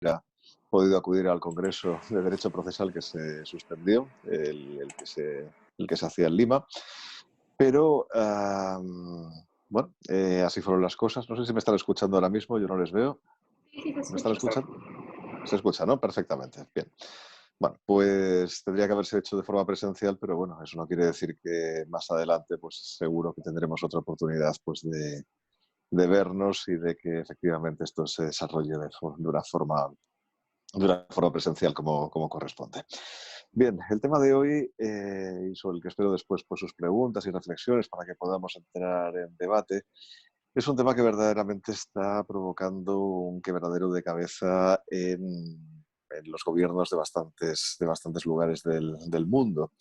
hubiera podido acudir al Congreso de Derecho Procesal que se suspendió, el que se hacía en Lima. Pero, bueno, así fueron las cosas. No sé si me están escuchando ahora mismo, yo no les veo. Sí, sí, te ¿Me están escucho. escuchando? Se escucha, ¿no? Perfectamente. Bien. Bueno, pues tendría que haberse hecho de forma presencial, pero bueno, eso no quiere decir que más adelante, pues seguro que tendremos otra oportunidad, pues de vernos y de que efectivamente esto se desarrolle de una forma presencial como corresponde. Bien, el tema de hoy, y sobre el que espero después pues, sus preguntas y reflexiones para que podamos entrar en debate, es un tema que verdaderamente está provocando un quebradero de cabeza en los gobiernos de bastantes lugares del mundo.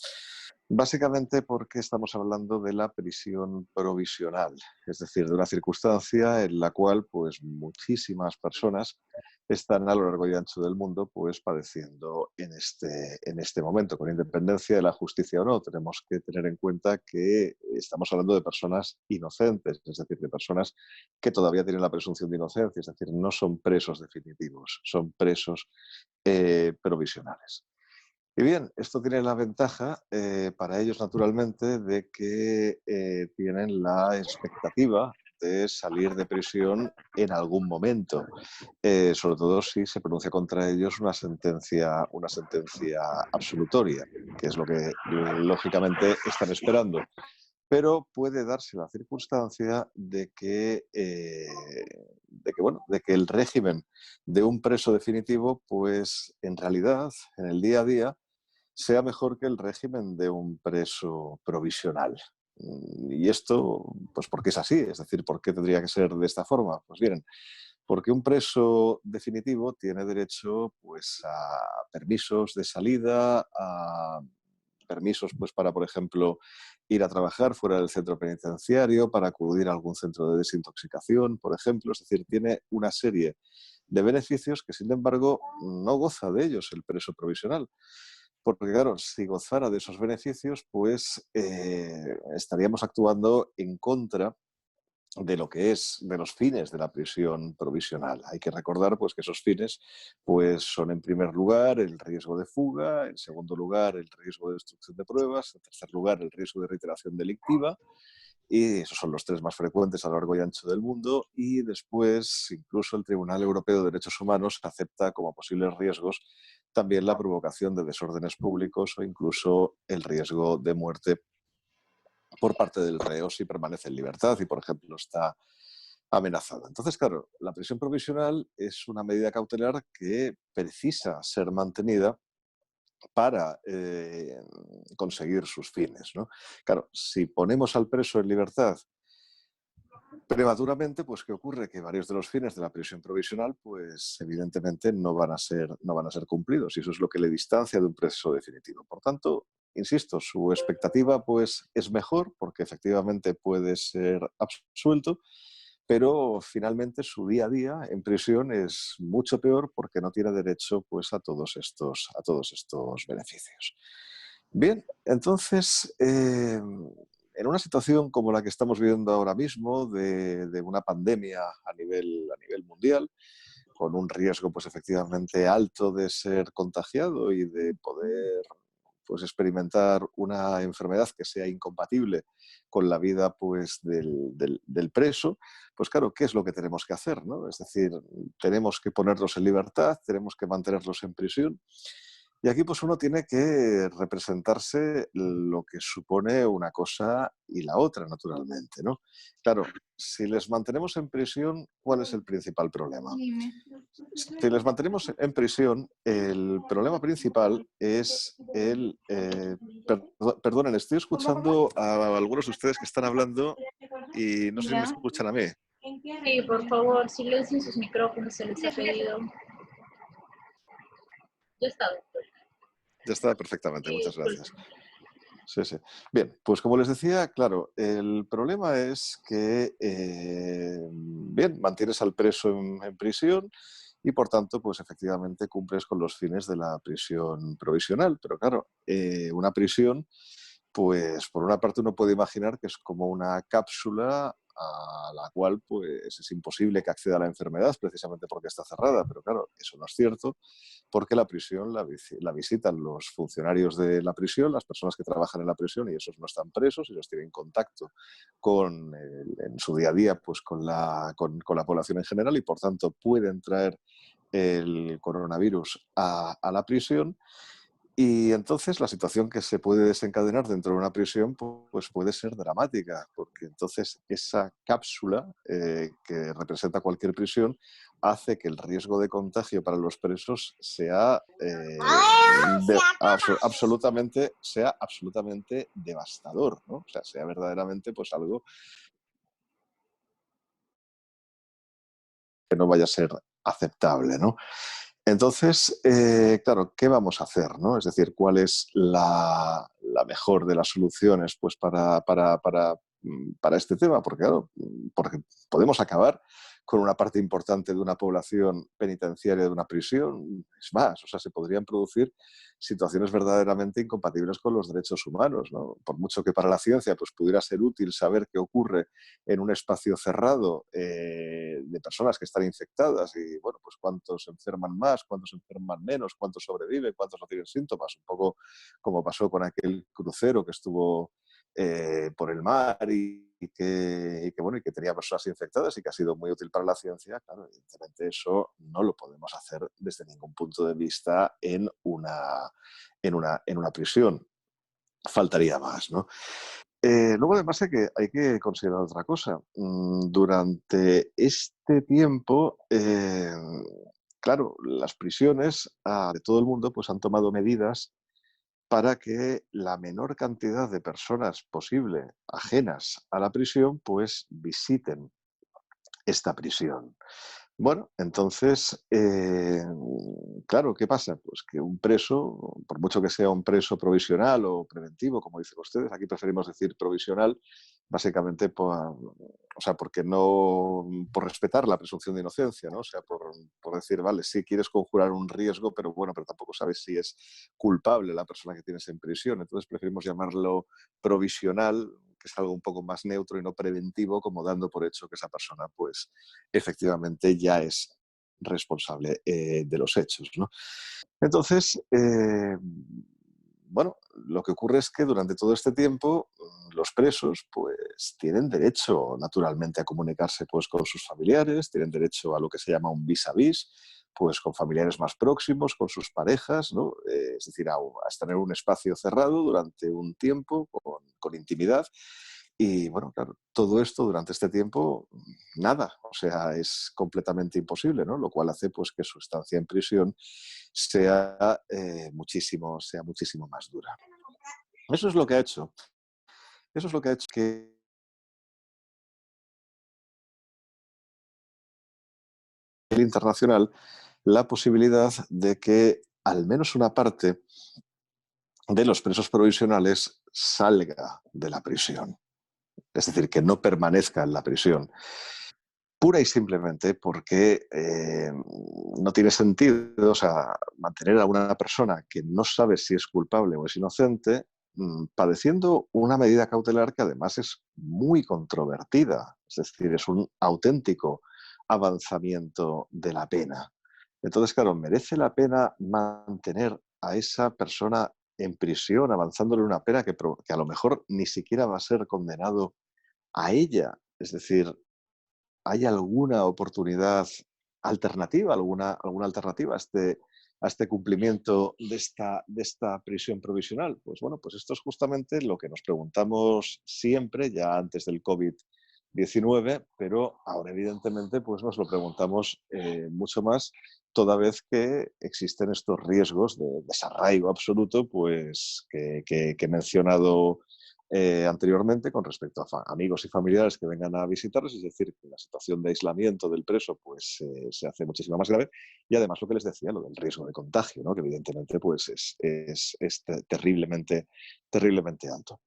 Básicamente porque estamos hablando de la prisión provisional, es decir, de una circunstancia en la cual pues, muchísimas personas están a lo largo y ancho del mundo pues, padeciendo en este momento, con independencia de la justicia o no. Tenemos que tener en cuenta que estamos hablando de personas inocentes, es decir, de personas que todavía tienen la presunción de inocencia, es decir, no son presos definitivos, son presos provisionales. Y bien, esto tiene la ventaja para ellos, naturalmente, de que tienen la expectativa de salir de prisión en algún momento, sobre todo si se pronuncia contra ellos una sentencia absolutoria, que es lo que lógicamente están esperando. Pero puede darse la circunstancia bueno, de que el régimen de un preso definitivo, pues en realidad, en el día a día, sea mejor que el régimen de un preso provisional. Y esto, pues porque es así, es decir, ¿por qué tendría que ser de esta forma? Pues bien, porque un preso definitivo tiene derecho pues, a permisos de salida, a permisos pues, para, por ejemplo, ir a trabajar fuera del centro penitenciario, para acudir a algún centro de desintoxicación, por ejemplo. Es decir, tiene una serie de beneficios que, sin embargo, no goza de ellos el preso provisional. Porque, claro, si gozara de esos beneficios, pues estaríamos actuando en contra de lo que es de los fines de la prisión provisional. Hay que recordar pues, que esos fines pues, son, en primer lugar, el riesgo de fuga, en segundo lugar, el riesgo de destrucción de pruebas, en tercer lugar, el riesgo de reiteración delictiva, y esos son los tres más frecuentes a lo largo y ancho del mundo, y después incluso el Tribunal Europeo de Derechos Humanos acepta como posibles riesgos también la provocación de desórdenes públicos o incluso el riesgo de muerte por parte del reo si permanece en libertad y, por ejemplo, está amenazada. Entonces, claro, la prisión provisional es una medida cautelar que precisa ser mantenida para conseguir sus fines, ¿no? Claro, si ponemos al preso en libertad prematuramente, pues ¿qué ocurre? Que varios de los fines de la prisión provisional, pues evidentemente no van a ser cumplidos, y eso es lo que le distancia de un preso definitivo. Por tanto, insisto, su expectativa pues es mejor porque efectivamente puede ser absuelto, pero finalmente su día a día en prisión es mucho peor porque no tiene derecho pues a todos estos beneficios. Bien, entonces, en una situación como la que estamos viviendo ahora mismo, de una pandemia a nivel mundial, con un riesgo pues efectivamente alto de ser contagiado y de poder pues experimentar una enfermedad que sea incompatible con la vida pues del preso, pues claro, ¿qué es lo que tenemos que hacer, ¿no? Es decir, tenemos que ponerlos en libertad, tenemos que mantenerlos en prisión. Y aquí pues uno tiene que representarse lo que supone una cosa y la otra, naturalmente, ¿no? Claro, si les mantenemos en prisión, ¿cuál es el principal problema? Dime. Si les mantenemos en prisión, el problema principal es perdonen, estoy escuchando a algunos de ustedes que están hablando y no sé si me Ya. escuchan a mí. Sí, por favor, silencien sus micrófonos, se les ha pedido. Ya está, doctor. Ya está, perfectamente, Sí, muchas disculpe. gracias. Sí, sí. Bien, pues como les decía, claro, el problema es que, bien, mantienes al preso en prisión y por tanto, pues efectivamente cumples con los fines de la prisión provisional. Pero claro, una prisión, pues por una parte uno puede imaginar que es como una cápsula a la cual pues, es imposible que acceda a la enfermedad precisamente porque está cerrada. Pero claro, eso no es cierto, porque la prisión la visitan los funcionarios de la prisión, las personas que trabajan en la prisión, y esos no están presos, ellos tienen contacto en su día a día pues, con la población en general, y por tanto pueden traer el coronavirus a la prisión. Y entonces la situación que se puede desencadenar dentro de una prisión pues puede ser dramática, porque entonces esa cápsula que representa cualquier prisión hace que el riesgo de contagio para los presos sea, sea absolutamente devastador, ¿no? O sea, sea verdaderamente pues algo que no vaya a ser aceptable, ¿no? Entonces, claro, ¿qué vamos a hacer, no? Es decir, ¿cuál es la mejor de las soluciones pues, para este tema? Porque, claro, porque podemos acabar con una parte importante de una población penitenciaria de una prisión. Es más, o sea, se podrían producir situaciones verdaderamente incompatibles con los derechos humanos, ¿no? Por mucho que para la ciencia pues, pudiera ser útil saber qué ocurre en un espacio cerrado de personas que están infectadas y, bueno, pues cuántos se enferman más, cuántos se enferman menos, cuántos sobreviven, cuántos no tienen síntomas, un poco como pasó con aquel crucero que estuvo por el mar bueno, y que tenía personas infectadas y que ha sido muy útil para la ciencia. Claro, evidentemente eso no lo podemos hacer desde ningún punto de vista en una prisión. Faltaría más, ¿no? Luego, además, hay que considerar otra cosa. Durante este tiempo, claro, las prisiones de todo el mundo pues, han tomado medidas para que la menor cantidad de personas posible ajenas a la prisión pues visiten esta prisión. Bueno, entonces, claro, ¿qué pasa? Pues que un preso, por mucho que sea un preso provisional o preventivo, como dicen ustedes, aquí preferimos decir provisional, básicamente o sea, porque no, por respetar la presunción de inocencia, ¿no? O sea, por decir, vale, sí quieres conjurar un riesgo, pero bueno, pero tampoco sabes si es culpable la persona que tienes en prisión. Entonces preferimos llamarlo provisional, que es algo un poco más neutro y no preventivo, como dando por hecho que esa persona, pues, efectivamente ya es responsable de los hechos, ¿no? Entonces, bueno, lo que ocurre es que durante todo este tiempo los presos pues tienen derecho naturalmente a comunicarse pues con sus familiares, tienen derecho a lo que se llama un vis a vis, pues con familiares más próximos, con sus parejas, ¿no? Es decir, a tener un espacio cerrado durante un tiempo con intimidad. Y bueno, claro, todo esto durante este tiempo, nada, o sea, es completamente imposible, ¿no? Lo cual hace pues que su estancia en prisión sea muchísimo más dura. Eso es lo que ha hecho. Eso es lo que ha hecho que el internacional la posibilidad de que al menos una parte de los presos provisionales salga de la prisión. Es decir, que no permanezca en la prisión. Pura y simplemente porque no tiene sentido, o sea, mantener a una persona que no sabe si es culpable o es inocente, padeciendo una medida cautelar que además es muy controvertida, es decir, es un auténtico avanzamiento de la pena. Entonces, claro, merece la pena mantener a esa persona en prisión, avanzándole una pena que a lo mejor ni siquiera va a ser condenado a ella. Es decir, ¿hay alguna oportunidad alternativa, alguna alternativa a este cumplimiento de esta prisión provisional? Pues bueno, pues esto es justamente lo que nos preguntamos siempre, ya antes del COVID-19, pero ahora evidentemente pues nos lo preguntamos mucho más, toda vez que existen estos riesgos de desarraigo absoluto pues, que he mencionado anteriormente con respecto a amigos y familiares que vengan a visitarlos, es decir, que la situación de aislamiento del preso pues, se hace muchísimo más grave, y además lo que les decía, lo del riesgo de contagio, ¿no? Que evidentemente pues, es terriblemente alto.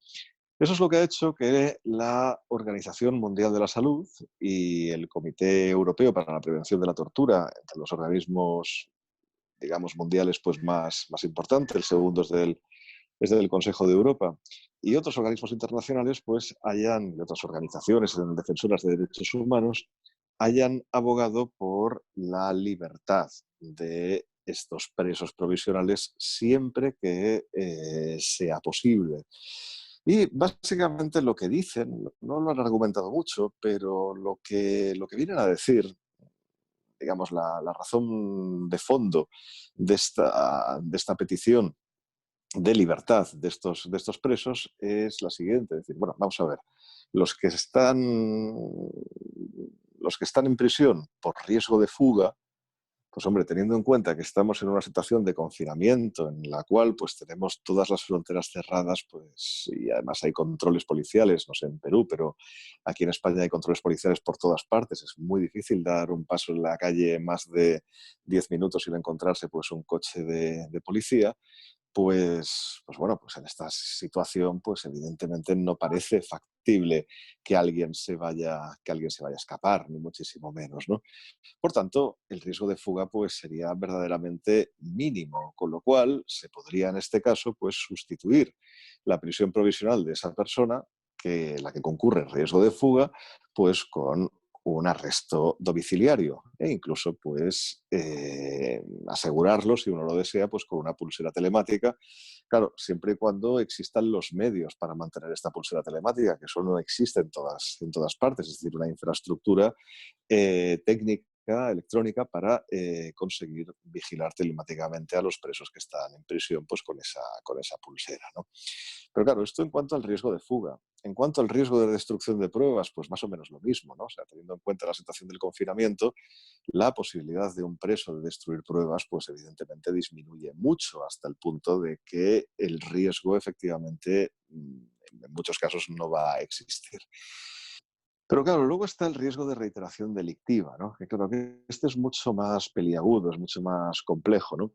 Eso es lo que ha hecho que la Organización Mundial de la Salud y el Comité Europeo para la Prevención de la Tortura, entre los organismos, digamos, mundiales pues más importantes, el segundo es es del Consejo de Europa, y otros organismos internacionales, pues y otras organizaciones defensoras de derechos humanos, hayan abogado por la libertad de estos presos provisionales siempre que sea posible. Y básicamente lo que dicen, no lo han argumentado mucho, pero lo que vienen a decir, digamos, la razón de fondo de esta petición de libertad de estos presos es la siguiente. Es decir, bueno, vamos a ver, los que están, los que están en prisión por riesgo de fuga, pues hombre, teniendo en cuenta que estamos en una situación de confinamiento en la cual pues tenemos todas las fronteras cerradas, pues, y además hay controles policiales, no sé en Perú, pero aquí en España hay controles policiales por todas partes. Es muy difícil dar un paso en la calle más de 10 minutos sin encontrarse pues un coche de policía. Pues bueno, pues en esta situación, pues evidentemente no parece factible que alguien se vaya a escapar, ni muchísimo menos, ¿no? Por tanto, el riesgo de fuga pues sería verdaderamente mínimo, con lo cual se podría en este caso pues sustituir la prisión provisional de esa persona, la que concurre en riesgo de fuga, pues con un arresto domiciliario e incluso pues asegurarlo, si uno lo desea, pues con una pulsera telemática. Claro, siempre y cuando existan los medios para mantener esta pulsera telemática, que eso no existe en todas partes, es decir, una infraestructura técnica electrónica para conseguir vigilar telemáticamente a los presos que están en prisión pues con esa pulsera, ¿no? Pero claro, esto en cuanto al riesgo de fuga. En cuanto al riesgo de destrucción de pruebas, pues más o menos lo mismo, ¿no? O sea, teniendo en cuenta la situación del confinamiento, la posibilidad de un preso de destruir pruebas, pues evidentemente disminuye mucho hasta el punto de que el riesgo efectivamente en muchos casos no va a existir. Pero claro, luego está el riesgo de reiteración delictiva, ¿no? Que claro, que este es mucho más peliagudo, es mucho más complejo, ¿no?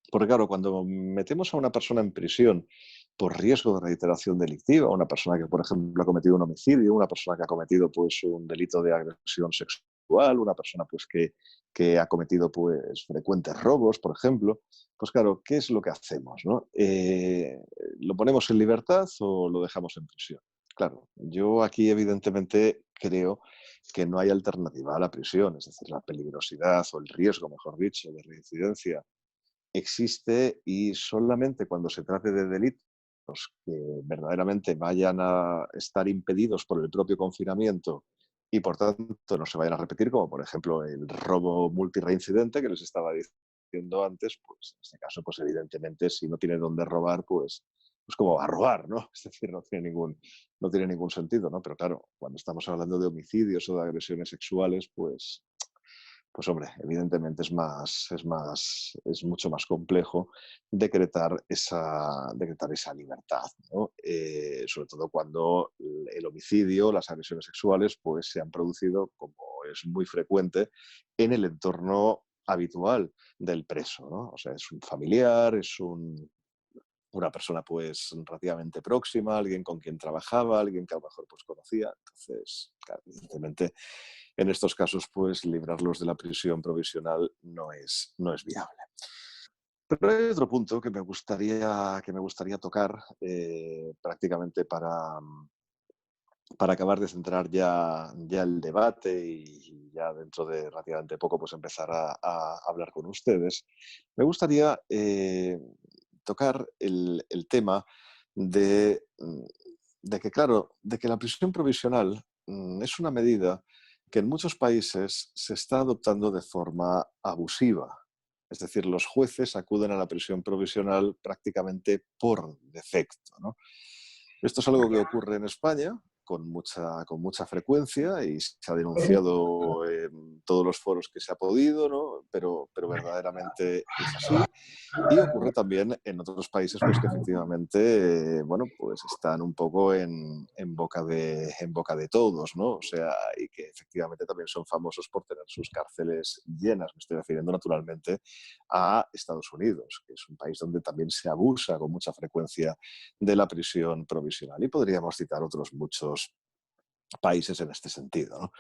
Porque claro, cuando metemos a una persona en prisión por riesgo de reiteración delictiva, una persona que, por ejemplo, ha cometido un homicidio, una persona que ha cometido pues un delito de agresión sexual, una persona pues que ha cometido pues frecuentes robos, por ejemplo, pues claro, ¿qué es lo que hacemos, no? ¿Lo ponemos en libertad o lo dejamos en prisión? Claro, yo aquí evidentemente creo que no hay alternativa a la prisión, es decir, la peligrosidad o el riesgo, mejor dicho, de reincidencia existe, y solamente cuando se trate de delitos que verdaderamente vayan a estar impedidos por el propio confinamiento y por tanto no se vayan a repetir, como por ejemplo el robo multireincidente que les estaba diciendo antes, pues en este caso, pues evidentemente si no tiene dónde robar, pues cómo va a robar, ¿no? Es decir, no tiene ningún sentido, ¿no? Pero claro, cuando estamos hablando de homicidios o de agresiones sexuales, pues hombre, evidentemente es mucho más complejo decretar esa libertad, ¿no? Sobre todo cuando el homicidio, las agresiones sexuales, pues se han producido, como es muy frecuente, en el entorno habitual del preso, ¿no? O sea, es un familiar, una persona pues relativamente próxima, alguien con quien trabajaba, alguien que a lo mejor pues conocía. Entonces, claro, evidentemente, en estos casos pues librarlos de la prisión provisional no es viable. Pero hay otro punto que me gustaría tocar prácticamente para acabar de centrar ya el debate y ya dentro de relativamente poco pues empezar a hablar con ustedes. Me gustaría tocar el tema de, de que, claro, de que la prisión provisional es una medida que en muchos países se está adoptando de forma abusiva. Es decir, los jueces acuden a la prisión provisional prácticamente por defecto, ¿no? Esto es algo que ocurre en España con mucha frecuencia y se ha denunciado en todos los foros que se ha podido, ¿no? Pero verdaderamente es así. Y ocurre también en otros países pues, que efectivamente bueno, pues están un poco en boca de todos, ¿no? O sea, y que efectivamente también son famosos por tener sus cárceles llenas. Me estoy refiriendo naturalmente a Estados Unidos, que es un país donde también se abusa con mucha frecuencia de la prisión provisional. Y podríamos citar otros muchos países en este sentido, ¿no?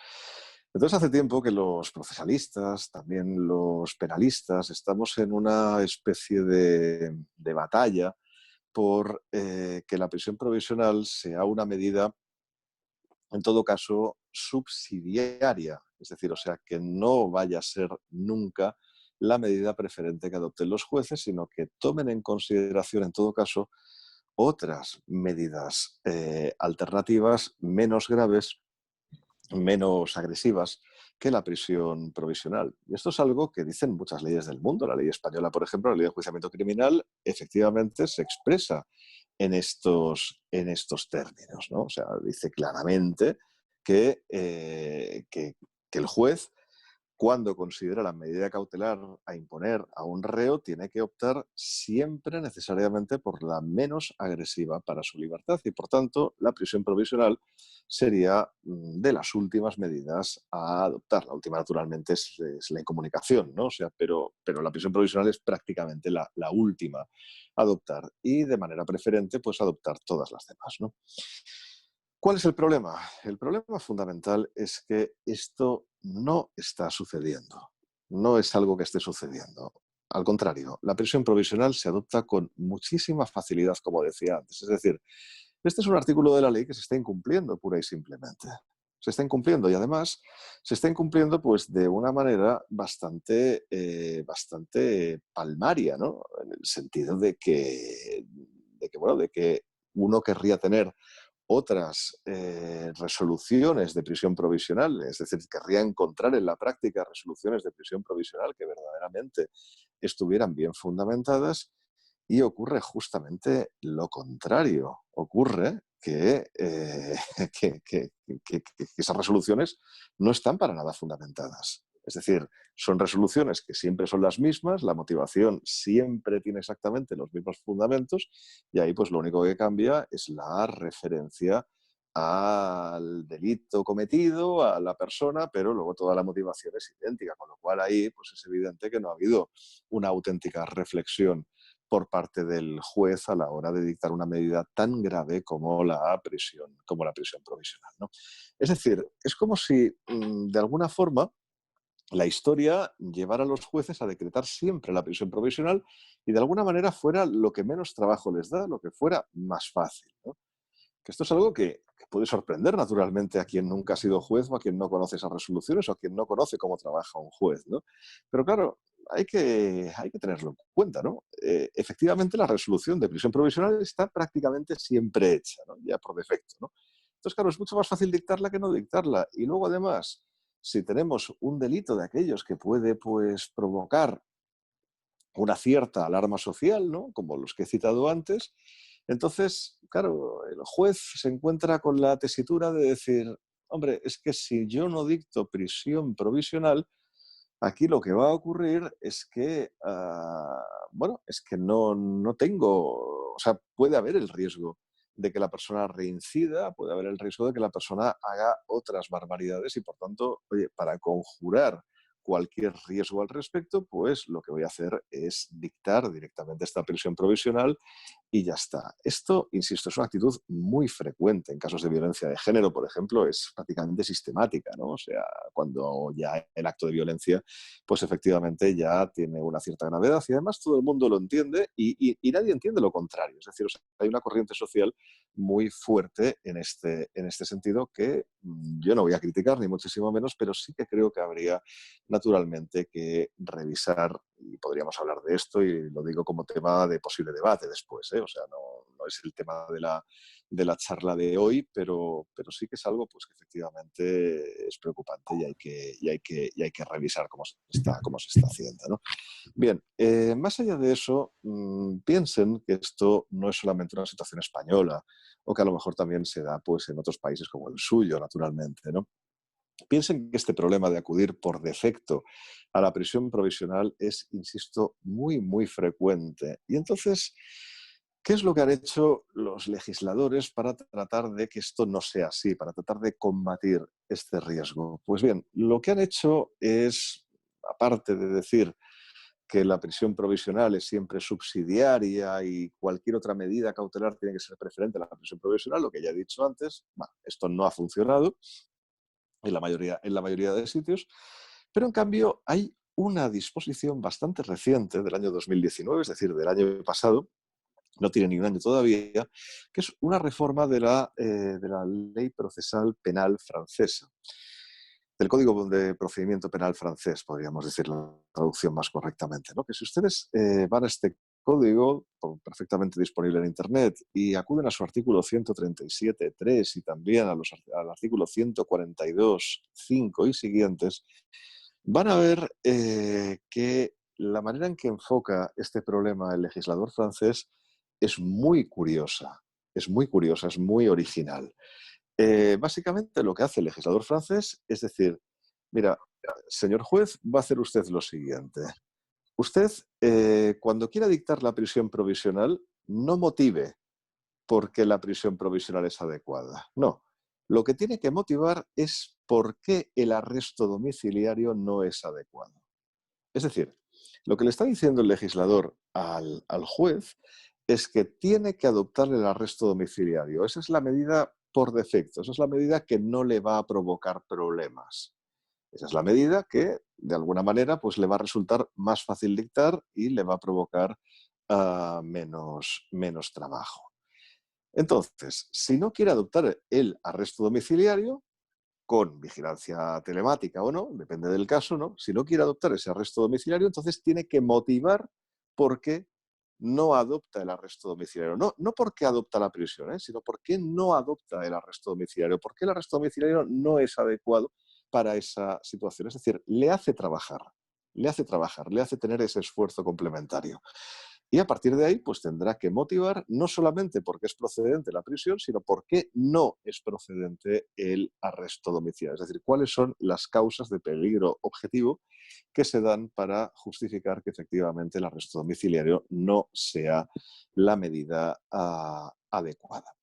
Entonces, hace tiempo que los procesalistas, también los penalistas, estamos en una especie de batalla por que la prisión provisional sea una medida, en todo caso, subsidiaria. Es decir, o sea, que no vaya a ser nunca la medida preferente que adopten los jueces, sino que tomen en consideración, en todo caso, otras medidas alternativas menos graves, menos agresivas que la prisión provisional. Y esto es algo que dicen muchas leyes del mundo. La ley española, por ejemplo, la ley de enjuiciamiento criminal, efectivamente se expresa en estos términos, ¿no? O sea, dice claramente que el juez, cuando considera la medida cautelar a imponer a un reo, tiene que optar siempre necesariamente por la menos agresiva para su libertad y, por tanto, la prisión provisional sería de las últimas medidas a adoptar. La última, naturalmente, es la incomunicación, ¿no? O sea, pero la prisión provisional es prácticamente la última a adoptar y, de manera preferente, pues adoptar todas las demás, ¿no? ¿Cuál es el problema? El problema fundamental es que esto no está sucediendo. No es algo que esté sucediendo. Al contrario, la prisión provisional se adopta con muchísima facilidad, como decía antes. Es decir, este es un artículo de la ley que se está incumpliendo pura y simplemente. Se está incumpliendo y además se está incumpliendo pues, de una manera bastante palmaria, ¿no? En el sentido de que uno querría tener otras resoluciones de prisión provisional, es decir, querría encontrar en la práctica resoluciones de prisión provisional que verdaderamente estuvieran bien fundamentadas y ocurre justamente lo contrario. Ocurre que esas resoluciones no están para nada fundamentadas. Es decir, son resoluciones que siempre son las mismas, la motivación siempre tiene exactamente los mismos fundamentos y ahí pues lo único que cambia es la referencia al delito cometido, a la persona, pero luego toda la motivación es idéntica, con lo cual ahí pues es evidente que no ha habido una auténtica reflexión por parte del juez a la hora de dictar una medida tan grave como la prisión provisional, ¿no? Es decir, es como si de alguna forma la historia llevara a los jueces a decretar siempre la prisión provisional y de alguna manera fuera lo que menos trabajo les da, lo que fuera más fácil, ¿no? Que esto es algo que puede sorprender naturalmente a quien nunca ha sido juez o a quien no conoce esas resoluciones o a quien no conoce cómo trabaja un juez, ¿no? Pero claro, hay que tenerlo en cuenta, ¿no? Efectivamente, la resolución de prisión provisional está prácticamente siempre hecha, ¿no? Ya por defecto, ¿no? Entonces, claro, es mucho más fácil dictarla que no dictarla. Y luego, además, si tenemos un delito de aquellos que puede pues, provocar una cierta alarma social, ¿no? Como los que he citado antes, entonces, claro, el juez se encuentra con la tesitura de decir, hombre, es que si yo no dicto prisión provisional, aquí lo que va a ocurrir es que, bueno, es que no tengo, o sea, puede haber el riesgo de que la persona reincida, puede haber el riesgo de que la persona haga otras barbaridades y, por tanto, oye, para conjurar cualquier riesgo al respecto, pues lo que voy a hacer es dictar directamente esta prisión provisional y ya está. Esto, insisto, es una actitud muy frecuente en casos de violencia de género, por ejemplo, es prácticamente sistemática, ¿no? O sea, cuando ya el acto de violencia, pues efectivamente ya tiene una cierta gravedad y además todo el mundo lo entiende y nadie entiende lo contrario. Es decir, o sea, hay una corriente social muy fuerte en este sentido que yo no voy a criticar ni muchísimo menos, pero sí que creo que habría naturalmente que revisar, y podríamos hablar de esto, y lo digo como tema de posible debate después, ¿eh? O sea, no es el tema de la charla de hoy, pero sí que es algo pues, que efectivamente es preocupante y hay que revisar cómo se está haciendo, ¿no? Bien, más allá de eso, piensen que esto no es solamente una situación española, o que a lo mejor también se da pues, en otros países como el suyo, naturalmente, ¿no? Piensen que este problema de acudir por defecto a la prisión provisional es, insisto, muy frecuente. Y entonces, ¿qué es lo que han hecho los legisladores para tratar de que esto no sea así, para tratar de combatir este riesgo? Pues bien, lo que han hecho es, aparte de decir que la prisión provisional es siempre subsidiaria y cualquier otra medida cautelar tiene que ser preferente a la prisión provisional, lo que ya he dicho antes, bueno, esto no ha funcionado en la mayoría de sitios, pero en cambio hay una disposición bastante reciente del año 2019, es decir, del año pasado, no tiene ni un año todavía, que es una reforma de la ley procesal penal francesa, del Código de Procedimiento Penal francés, podríamos decir la traducción más correctamente, ¿no? Que si ustedes van a este código, perfectamente disponible en Internet, y acuden a su artículo 137.3 y también al artículo 142.5 y siguientes, van a ver que la manera en que enfoca este problema el legislador francés es muy curiosa, es muy curiosa, es muy original. Básicamente lo que hace el legislador francés es decir, mira, señor juez, va a hacer usted lo siguiente. Usted, cuando quiera dictar la prisión provisional, no motive por qué la prisión provisional es adecuada. No, lo que tiene que motivar es por qué el arresto domiciliario no es adecuado. Es decir, lo que le está diciendo el legislador al juez es que tiene que adoptar el arresto domiciliario. Esa es la medida por defecto, esa es la medida que no le va a provocar problemas. Esa es la medida que, de alguna manera, pues le va a resultar más fácil dictar y le va a provocar menos trabajo. Entonces, si no quiere adoptar el arresto domiciliario, con vigilancia telemática o no, depende del caso, ¿no? Si no quiere adoptar ese arresto domiciliario, entonces tiene que motivar por qué no adopta el arresto domiciliario. No, no porque adopta la prisión, sino por qué no adopta el arresto domiciliario. Por qué el arresto domiciliario no es adecuado para esa situación. Es decir, le hace trabajar, le hace tener ese esfuerzo complementario. Y a partir de ahí, pues tendrá que motivar no solamente por qué es procedente la prisión, sino por qué no es procedente el arresto domiciliario. Es decir, cuáles son las causas de peligro objetivo que se dan para justificar que efectivamente el arresto domiciliario no sea la medida adecuada.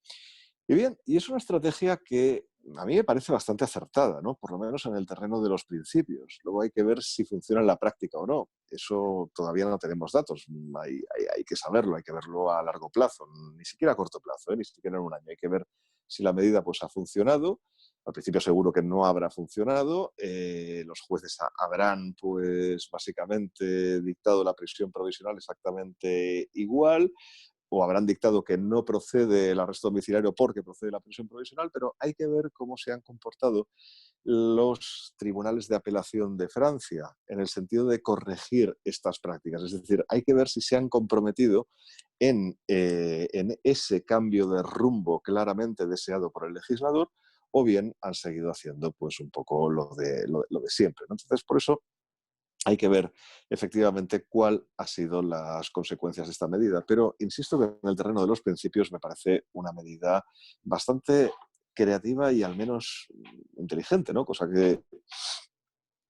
Y bien, y es una estrategia que a mí me parece bastante acertada, ¿no? Por lo menos en el terreno de los principios. Luego hay que ver si funciona en la práctica o no. Eso todavía no tenemos datos. Hay que saberlo, hay que verlo a largo plazo, ni siquiera a corto plazo, ni siquiera en un año. Hay que ver si la medida pues, ha funcionado. Al principio seguro que no habrá funcionado. Los jueces habrán, pues, básicamente dictado la prisión provisional exactamente igual, o habrán dictado que no procede el arresto domiciliario porque procede la prisión provisional, pero hay que ver cómo se han comportado los tribunales de apelación de Francia en el sentido de corregir estas prácticas. Es decir, hay que ver si se han comprometido en ese cambio de rumbo claramente deseado por el legislador o bien han seguido haciendo pues un poco lo de siempre, ¿no? Entonces, por eso hay que ver efectivamente cuál ha sido las consecuencias de esta medida. Pero insisto que en el terreno de los principios me parece una medida bastante creativa y al menos inteligente, ¿no? Cosa que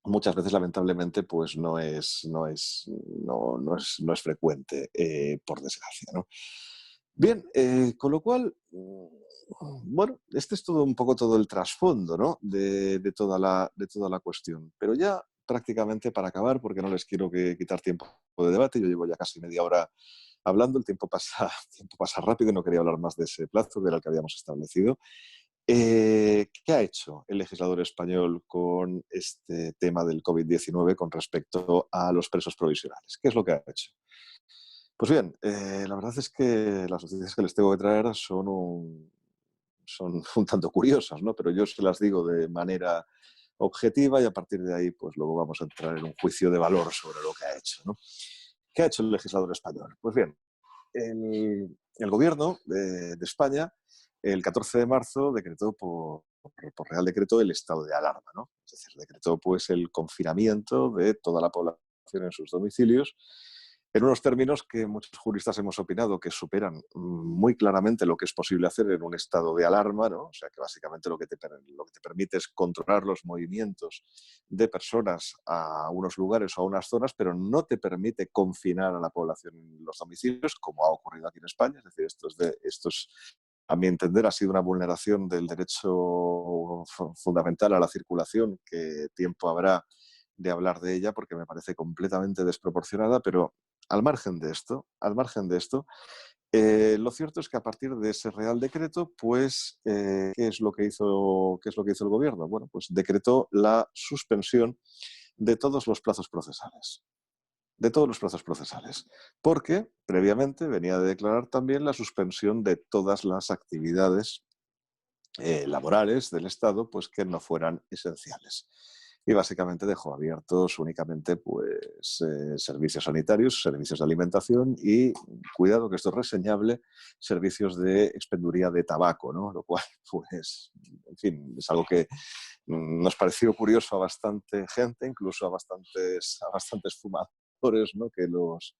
muchas veces lamentablemente pues no es frecuente, por desgracia, ¿no? Bien, con lo cual, bueno, este es todo un poco todo el trasfondo, ¿no? de toda la cuestión. Pero ya prácticamente para acabar, porque no les quiero quitar tiempo de debate, yo llevo ya casi media hora hablando, el tiempo pasa, el tiempo pasa rápido y no quería hablar más de ese plazo, que era el que habíamos establecido. ¿Qué ha hecho el legislador español con este tema del COVID-19 con respecto a los presos provisionales? ¿Qué es lo que ha hecho? Pues bien, la verdad es que las noticias que les tengo que traer son un tanto curiosas, ¿no? Pero yo se las digo de manera objetiva y a partir de ahí, pues luego vamos a entrar en un juicio de valor sobre lo que ha hecho, ¿no? ¿Qué ha hecho el legislador español? Pues bien, el gobierno de España, el 14 de marzo, decretó por Real Decreto el estado de alarma, ¿no? Es decir, decretó pues el confinamiento de toda la población en sus domicilios en unos términos que muchos juristas hemos opinado que superan muy claramente lo que es posible hacer en un estado de alarma, ¿no? O sea, que básicamente lo que te permite es controlar los movimientos de personas a unos lugares o a unas zonas, pero no te permite confinar a la población en los domicilios, como ha ocurrido aquí en España. Es decir, a mi entender, ha sido una vulneración del derecho fundamental a la circulación, que tiempo habrá de hablar de ella, porque me parece completamente desproporcionada, pero al margen de esto, lo cierto es que a partir de ese Real Decreto, pues, ¿qué es lo que hizo el gobierno? Bueno, pues decretó la suspensión de todos los plazos procesales. de todos los plazos procesales, porque previamente venía de declarar también la suspensión de todas las actividades laborales del Estado pues que no fueran esenciales. Y básicamente dejó abiertos únicamente pues, servicios sanitarios, servicios de alimentación y, cuidado que esto es reseñable, servicios de expenduría de tabaco, ¿no? Lo cual, pues, en fin, es algo que nos pareció curioso a bastante gente, incluso a bastantes fumadores, ¿no? Que los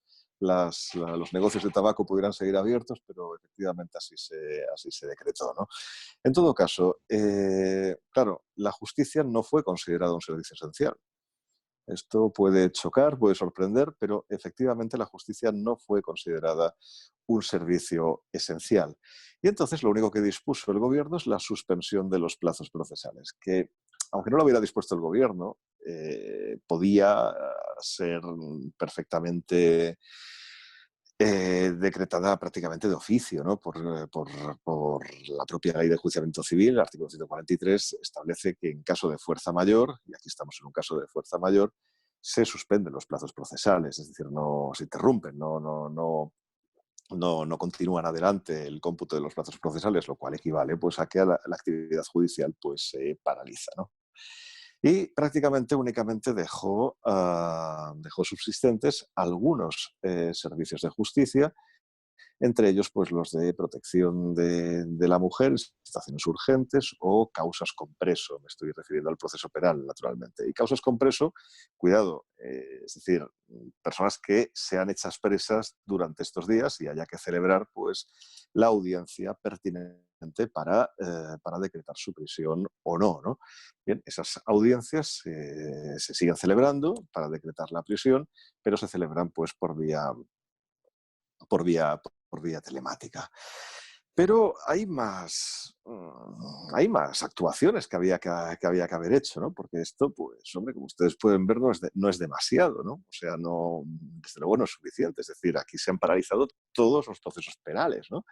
negocios de tabaco pudieran seguir abiertos, pero efectivamente así se decretó, ¿no? En todo caso, claro, la justicia no fue considerada un servicio esencial. Esto puede chocar, puede sorprender, pero efectivamente la justicia no fue considerada un servicio esencial. Y entonces lo único que dispuso el gobierno es la suspensión de los plazos procesales, que aunque no lo hubiera dispuesto el gobierno, podía ser perfectamente decretada prácticamente de oficio, ¿no? Por la propia ley de enjuiciamiento civil. El artículo 143 establece que en caso de fuerza mayor, y aquí estamos en un caso de fuerza mayor, se suspenden los plazos procesales, es decir, no se interrumpen, no continúan adelante el cómputo de los plazos procesales, lo cual equivale pues, a que la actividad judicial pues, se paraliza, ¿no? Y prácticamente únicamente dejó subsistentes algunos servicios de justicia, entre ellos pues, los de protección de la mujer en situaciones urgentes o causas con preso. Me estoy refiriendo al proceso penal, naturalmente. Y causas con preso, cuidado, es decir, personas que sean hechas presas durante estos días y haya que celebrar pues, la audiencia pertinente para decretar su prisión o no, ¿no? Bien, esas audiencias se siguen celebrando para decretar la prisión, pero se celebran pues, por vía, por vía telemática. Pero hay más actuaciones que había que haber hecho, ¿no? Porque esto, pues, hombre, como ustedes pueden ver, no es demasiado, ¿no? O sea, no, desde luego no es suficiente. Es decir, aquí se han paralizado todos los procesos penales, ¿no?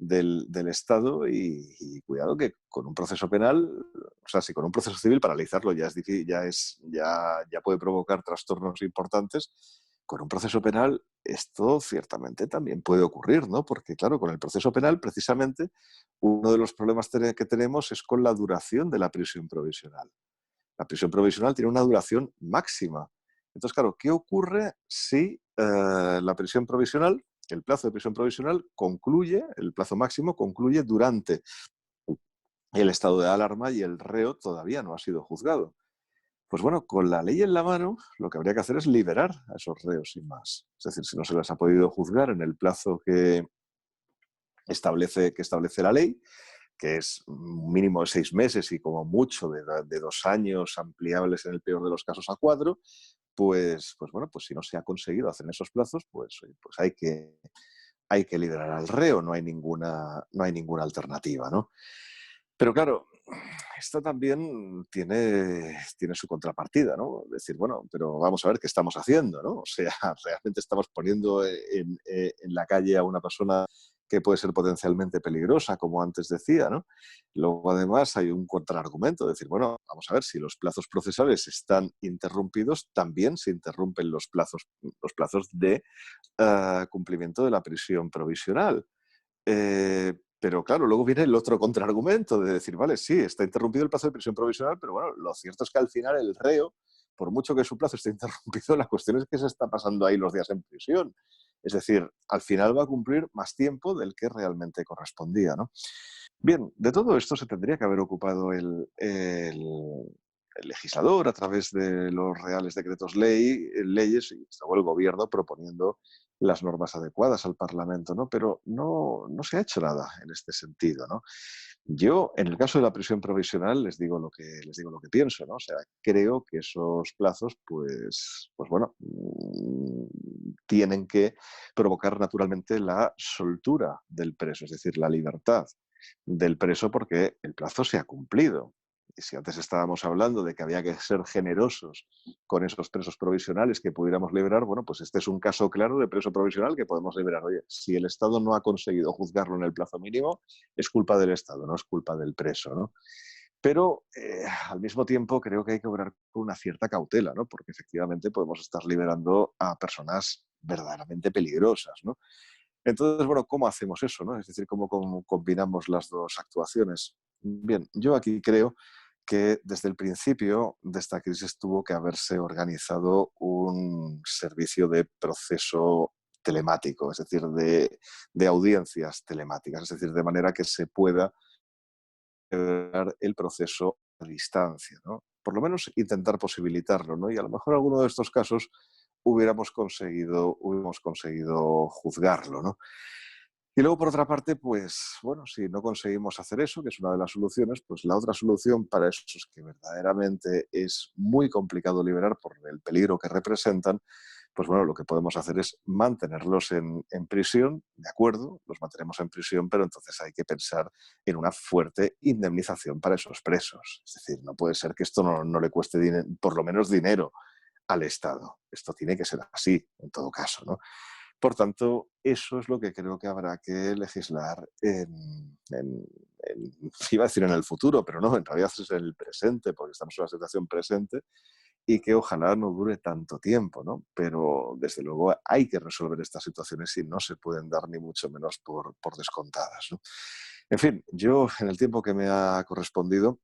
Del Estado y cuidado que con un proceso penal, o sea, si con un proceso civil paralizarlo ya es difícil, ya puede provocar trastornos importantes, con un proceso penal esto ciertamente también puede ocurrir, ¿no? Porque claro, con el proceso penal precisamente uno de los problemas que tenemos es con la duración de la prisión provisional. La prisión provisional tiene una duración máxima. Entonces, claro, ¿qué ocurre si la prisión provisional, el plazo de prisión provisional concluye, el plazo máximo concluye durante el estado de alarma y el reo todavía no ha sido juzgado? Pues bueno, con la ley en la mano, lo que habría que hacer es liberar a esos reos sin más. Es decir, si no se les ha podido juzgar en el plazo que establece la ley, que es un mínimo de 6 meses y como mucho de 2 años, ampliables en el peor de los casos a 4, pues bueno, pues si no se ha conseguido hacer en esos plazos, pues hay que liberar al reo, no hay ninguna alternativa, ¿no? Pero claro, esto también tiene su contrapartida, ¿no? Decir, bueno, pero vamos a ver qué estamos haciendo, ¿no? O sea, realmente estamos poniendo en la calle a una persona que puede ser potencialmente peligrosa, como antes decía, ¿no? Luego, además, hay un contraargumento, decir, bueno, vamos a ver, si los plazos procesales están interrumpidos, también se interrumpen los plazos de cumplimiento de la prisión provisional. Pero claro, luego viene el otro contraargumento de decir, vale, sí, está interrumpido el plazo de prisión provisional, pero bueno, lo cierto es que al final el reo, por mucho que su plazo esté interrumpido, la cuestión es que se está pasando ahí los días en prisión. Es decir, al final va a cumplir más tiempo del que realmente correspondía, ¿no? Bien, de todo esto se tendría que haber ocupado el legislador a través de los reales decretos leyes y luego el gobierno proponiendo las normas adecuadas al Parlamento, ¿no? Pero no se ha hecho nada en este sentido, ¿no? Yo, en el caso de la prisión provisional, les digo lo que pienso, ¿no? O sea, creo que esos plazos, pues bueno, tienen que provocar naturalmente la soltura del preso, es decir, la libertad del preso porque el plazo se ha cumplido. Y si antes estábamos hablando de que había que ser generosos con esos presos provisionales que pudiéramos liberar, bueno, pues este es un caso claro de preso provisional que podemos liberar. Oye, si el Estado no ha conseguido juzgarlo en el plazo mínimo, es culpa del Estado, no es culpa del preso, ¿no? Pero al mismo tiempo creo que hay que obrar con una cierta cautela, ¿no? Porque efectivamente podemos estar liberando a personas verdaderamente peligrosas, ¿no? Entonces, bueno, ¿cómo hacemos eso, no? Es decir, ¿cómo combinamos las dos actuaciones? Bien, yo aquí creo que desde el principio de esta crisis tuvo que haberse organizado un servicio de proceso telemático, es decir, de audiencias telemáticas, es decir, de manera que se pueda acelerar el proceso a distancia, ¿no? Por lo menos intentar posibilitarlo, ¿no? Y a lo mejor en alguno de estos casos hubiéramos conseguido juzgarlo, ¿no? Y luego, por otra parte, pues, bueno, si no conseguimos hacer eso, que es una de las soluciones, pues la otra solución para esos que verdaderamente es muy complicado liberar por el peligro que representan, pues bueno, lo que podemos hacer es mantenerlos en prisión, de acuerdo, los mantenemos en prisión, pero entonces hay que pensar en una fuerte indemnización para esos presos. Es decir, no puede ser que esto no le cueste por lo menos dinero al Estado. Esto tiene que ser así, en todo caso, ¿no? Por tanto, eso es lo que creo que habrá que legislar iba a decir en el futuro, pero no, en realidad es en el presente, porque estamos en una situación presente y que ojalá no dure tanto tiempo, ¿no? Pero desde luego hay que resolver estas situaciones y no se pueden dar ni mucho menos por descontadas, ¿no? En fin, yo en el tiempo que me ha correspondido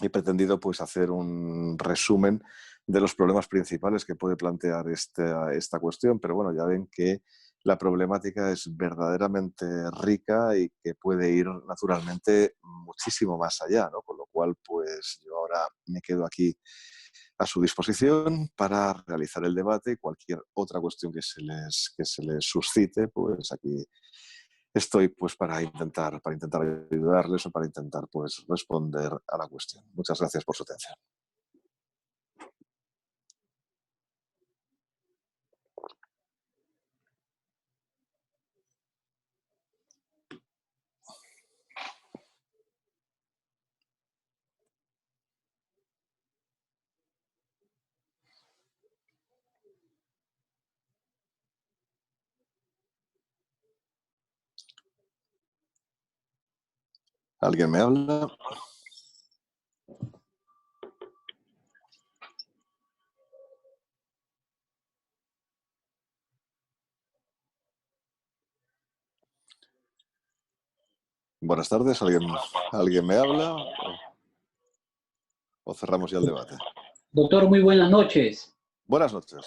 he pretendido pues hacer un resumen de los problemas principales que puede plantear esta cuestión, pero bueno, ya ven que la problemática es verdaderamente rica y que puede ir naturalmente muchísimo más allá, ¿no? Con lo cual, pues yo ahora me quedo aquí a su disposición para realizar el debate y cualquier otra cuestión que se les suscite, pues aquí estoy pues para intentar ayudarles o para intentar pues responder a la cuestión. Muchas gracias por su atención. ¿Alguien me habla? Buenas tardes, ¿alguien me habla? ¿O cerramos ya el debate? Doctor, muy buenas noches. Buenas noches.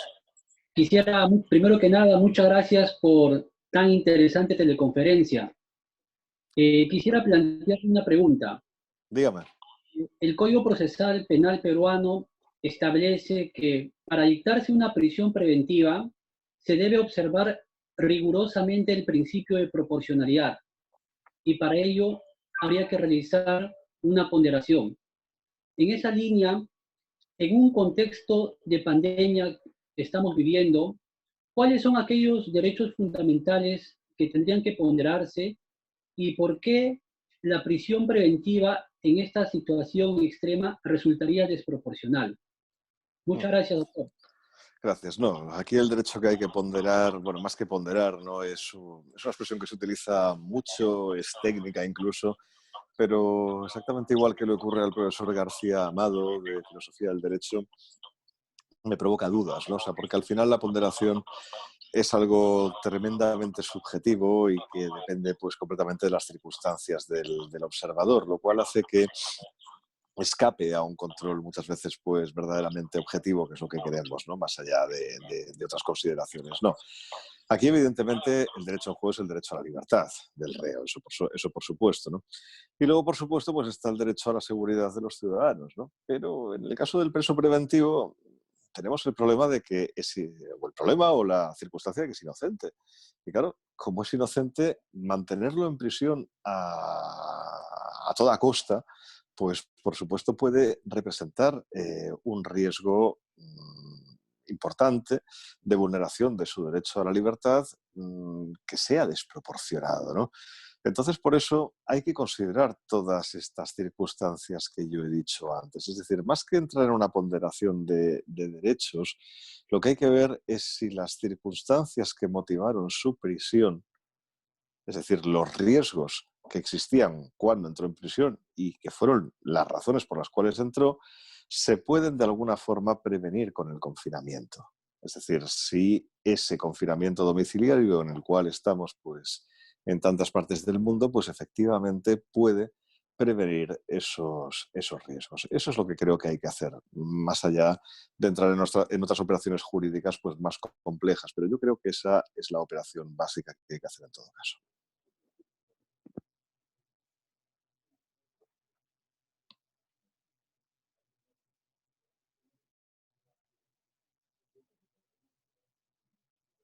Quisiera, primero que nada, muchas gracias por tan interesante teleconferencia. Quisiera plantear una pregunta. Dígame. El Código Procesal Penal peruano establece que para dictarse una prisión preventiva se debe observar rigurosamente el principio de proporcionalidad y para ello habría que realizar una ponderación. En esa línea, en un contexto de pandemia que estamos viviendo, ¿cuáles son aquellos derechos fundamentales que tendrían que ponderarse y por qué la prisión preventiva en esta situación extrema resultaría desproporcional? Muchas gracias, doctor. Gracias. No, aquí el derecho que hay que ponderar, bueno, más que ponderar, no es una expresión que se utiliza mucho, es técnica incluso, pero exactamente igual que le ocurre al profesor García Amado de Filosofía del Derecho, me provoca dudas, ¿no? O sea, porque al final la ponderación es algo tremendamente subjetivo y que depende pues completamente de las circunstancias del observador, lo cual hace que escape a un control muchas veces pues verdaderamente objetivo, que es lo que queremos, ¿no? Más allá de otras consideraciones. No. Aquí, evidentemente, el derecho en juego es el derecho a la libertad del reo, eso por supuesto, ¿no? Y luego, por supuesto, pues está el derecho a la seguridad de los ciudadanos, ¿no? Pero en el caso del preso preventivo tenemos el problema de que o el problema o la circunstancia de que es inocente. Y claro, como es inocente, mantenerlo en prisión a toda costa, pues por supuesto puede representar un riesgo importante de vulneración de su derecho a la libertad que sea desproporcionado, ¿no? Entonces, por eso hay que considerar todas estas circunstancias que yo he dicho antes. Es decir, más que entrar en una ponderación de derechos, lo que hay que ver es si las circunstancias que motivaron su prisión, es decir, los riesgos que existían cuando entró en prisión y que fueron las razones por las cuales entró, se pueden de alguna forma prevenir con el confinamiento. Es decir, si ese confinamiento domiciliario en el cual estamos pues, en tantas partes del mundo, pues efectivamente puede prevenir esos riesgos. Eso es lo que creo que hay que hacer, más allá de entrar en otras operaciones jurídicas pues, más complejas. Pero yo creo que esa es la operación básica que hay que hacer en todo caso.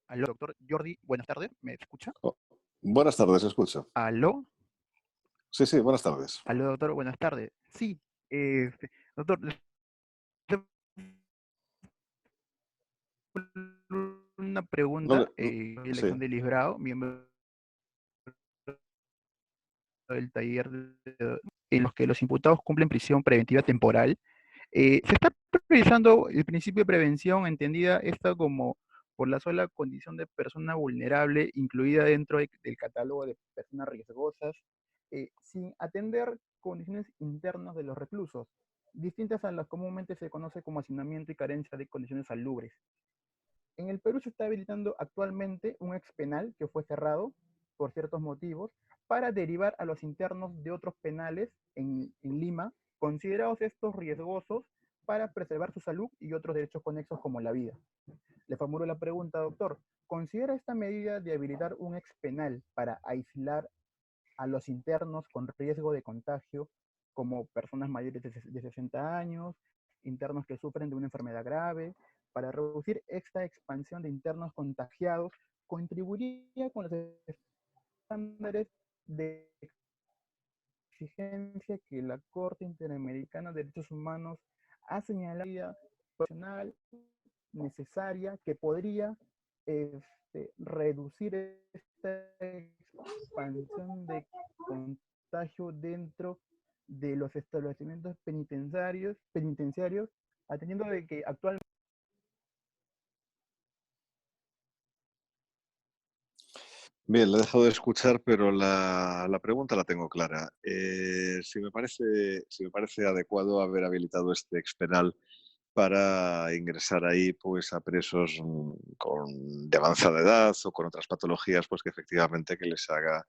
Aló, doctor Jordi, buenas tardes, ¿me escucha? Oh, buenas tardes, escucho. Aló, Sí, sí, buenas tardes. aló, doctor, buenas tardes. Sí, doctor, una No pregunta, le- sí. elección de librado, miembro del taller en los que los imputados cumplen prisión preventiva temporal. Se está priorizando el principio de prevención, entendida esta como por la sola condición de persona vulnerable, incluida dentro del catálogo de personas riesgosas, sin atender condiciones internas de los reclusos, distintas a las comúnmente se conoce como hacinamiento y carencia de condiciones salubres. En el Perú se está habilitando actualmente un ex penal que fue cerrado por ciertos motivos para derivar a los internos de otros penales en Lima, considerados estos riesgosos para preservar su salud y otros derechos conexos como la vida. Le formulo la pregunta, doctor, ¿considera esta medida de habilitar un ex penal para aislar a los internos con riesgo de contagio como personas mayores de 60 años, internos que sufren de una enfermedad grave, para reducir esta expansión de internos contagiados, contribuiría con los estándares de exigencia que la Corte Interamericana de Derechos Humanos ha señalado profesional necesaria que podría reducir esta expansión de contagio dentro de los establecimientos penitenciarios, atendiendo de que actualmente... Bien, le he dejado de escuchar, pero la pregunta la tengo clara. Si me parece adecuado haber habilitado este ex penal para ingresar ahí pues, a presos de avanzada edad o con otras patologías pues, que efectivamente que les haga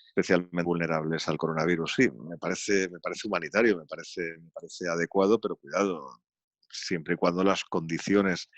especialmente vulnerables al coronavirus. Sí, me parece humanitario, me parece adecuado, pero cuidado, siempre y cuando las condiciones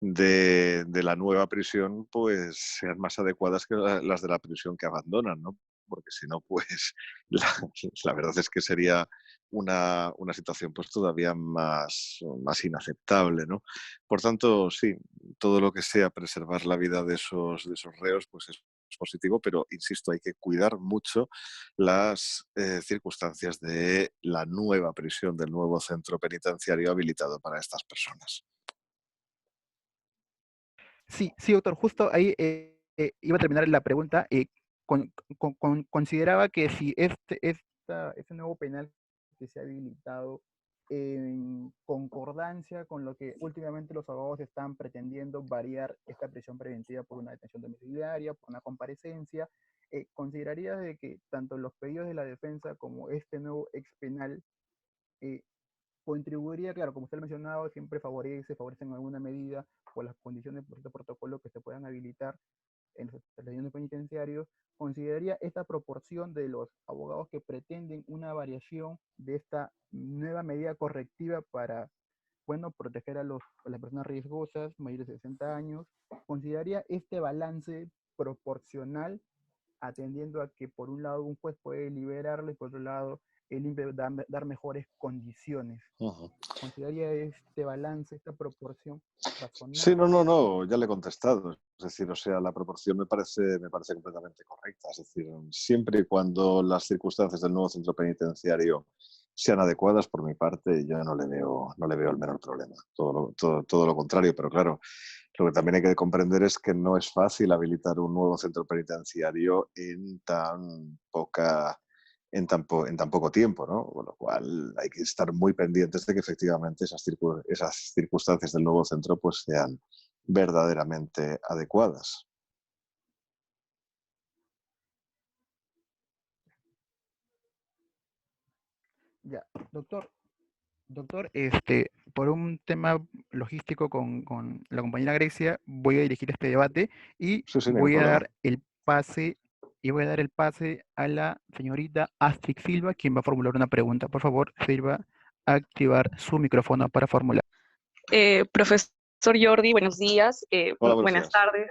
de la nueva prisión pues sean más adecuadas que las de la prisión que abandonan, ¿no? Porque si no, pues la verdad es que sería una situación pues todavía más inaceptable, ¿no? Por tanto, sí, todo lo que sea preservar la vida de esos reos pues es positivo, pero insisto, hay que cuidar mucho las circunstancias de la nueva prisión, del nuevo centro penitenciario habilitado para estas personas. Sí, sí, doctor, justo ahí iba a terminar la pregunta. Consideraba que si este nuevo penal que se ha habilitado en concordancia con lo que últimamente los abogados están pretendiendo variar esta prisión preventiva por una detención domiciliaria, por una comparecencia, consideraría de que tanto los pedidos de la defensa como este nuevo ex penal eh, contribuiría, claro, como usted lo ha mencionado, siempre favorecen en alguna medida por las condiciones, por este protocolo que se puedan habilitar en los establecimientos penitenciarios, consideraría esta proporción de los abogados que pretenden una variación de esta nueva medida correctiva para, bueno, proteger a las personas riesgosas, mayores de 60 años, consideraría este balance proporcional atendiendo a que por un lado un juez puede liberarlo y por otro lado el INPE dar mejores condiciones. Uh-huh. ¿Consideraría este balance, esta proporción Sí, razonable? no, ya le he contestado. Es decir, o sea, la proporción me parece completamente correcta. Es decir, siempre y cuando las circunstancias del nuevo centro penitenciario sean adecuadas, por mi parte, yo no le veo el menor problema. Todo lo contrario, pero claro, lo que también hay que comprender es que no es fácil habilitar un nuevo centro penitenciario en tan poco tiempo, ¿no? Con lo cual hay que estar muy pendientes de que efectivamente esas circunstancias del nuevo centro pues sean verdaderamente adecuadas. Ya, doctor, doctor, por un tema logístico con la compañera Grecia, voy a dirigir este debate y Sí, sí, ningún voy a problema. dar el pase, a la señorita Astrid Silva, quien va a formular una pregunta. Por favor, Silva, activar su micrófono para formular. Profesor Jordi, buenos días, Hola, buenos buenas días. tardes,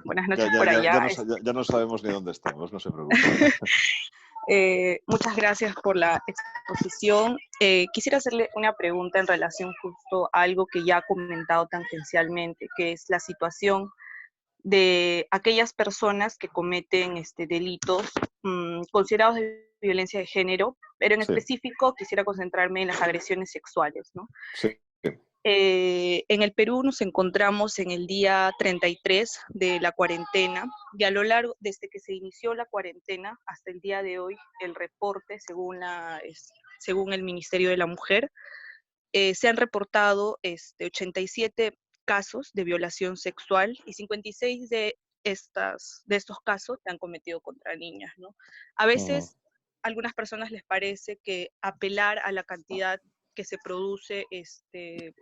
buenas Ya, noches ya, por ya, allá. ya no sabemos ni dónde estamos, no se preocupe. Muchas gracias por la exposición. Quisiera hacerle una pregunta en relación justo a algo que ya ha comentado tangencialmente, que es la situación de aquellas personas que cometen delitos considerados de violencia de género, pero en Sí, específico quisiera concentrarme en las agresiones sexuales, ¿no? sí. En el Perú nos encontramos en el día 33 de la cuarentena y a lo largo, desde que se inició la cuarentena hasta el día de hoy, el reporte, según el Ministerio de la Mujer, se han reportado 87 casos de violación sexual y 56 de estos casos se han cometido contra niñas, ¿no? A Ujú. veces a algunas personas les parece que apelar a la cantidad que se produce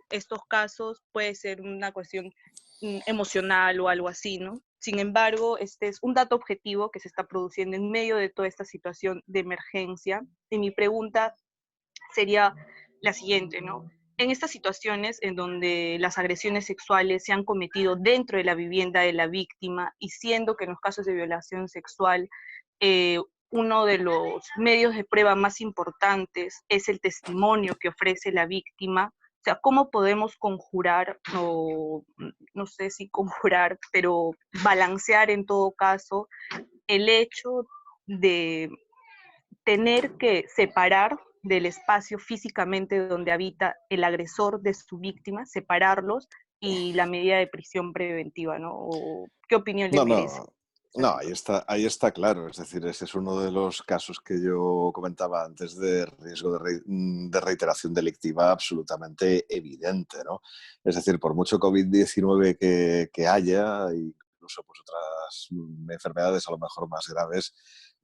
estos casos puede ser una cuestión emocional o algo así, ¿no? Sin embargo, este es un dato objetivo que se está produciendo en medio de toda esta situación de emergencia. Y mi pregunta sería la siguiente, ¿no? En estas situaciones en donde las agresiones sexuales se han cometido dentro de la vivienda de la víctima y siendo que en los casos de violación sexual eh, uno de los medios de prueba más importantes es el testimonio que ofrece la víctima, o sea, ¿cómo podemos conjurar, o no sé si conjurar, pero balancear en todo caso el hecho de tener que separar del espacio físicamente donde habita el agresor de su víctima, separarlos, y la medida de prisión preventiva, ¿no? ¿O qué opinión le No, merece no, esta no, situación? ahí está claro. Es decir, ese es uno de los casos que yo comentaba antes de riesgo de reiteración delictiva absolutamente evidente, ¿no? Es decir, por mucho COVID-19 que haya, incluso pues otras enfermedades a lo mejor más graves,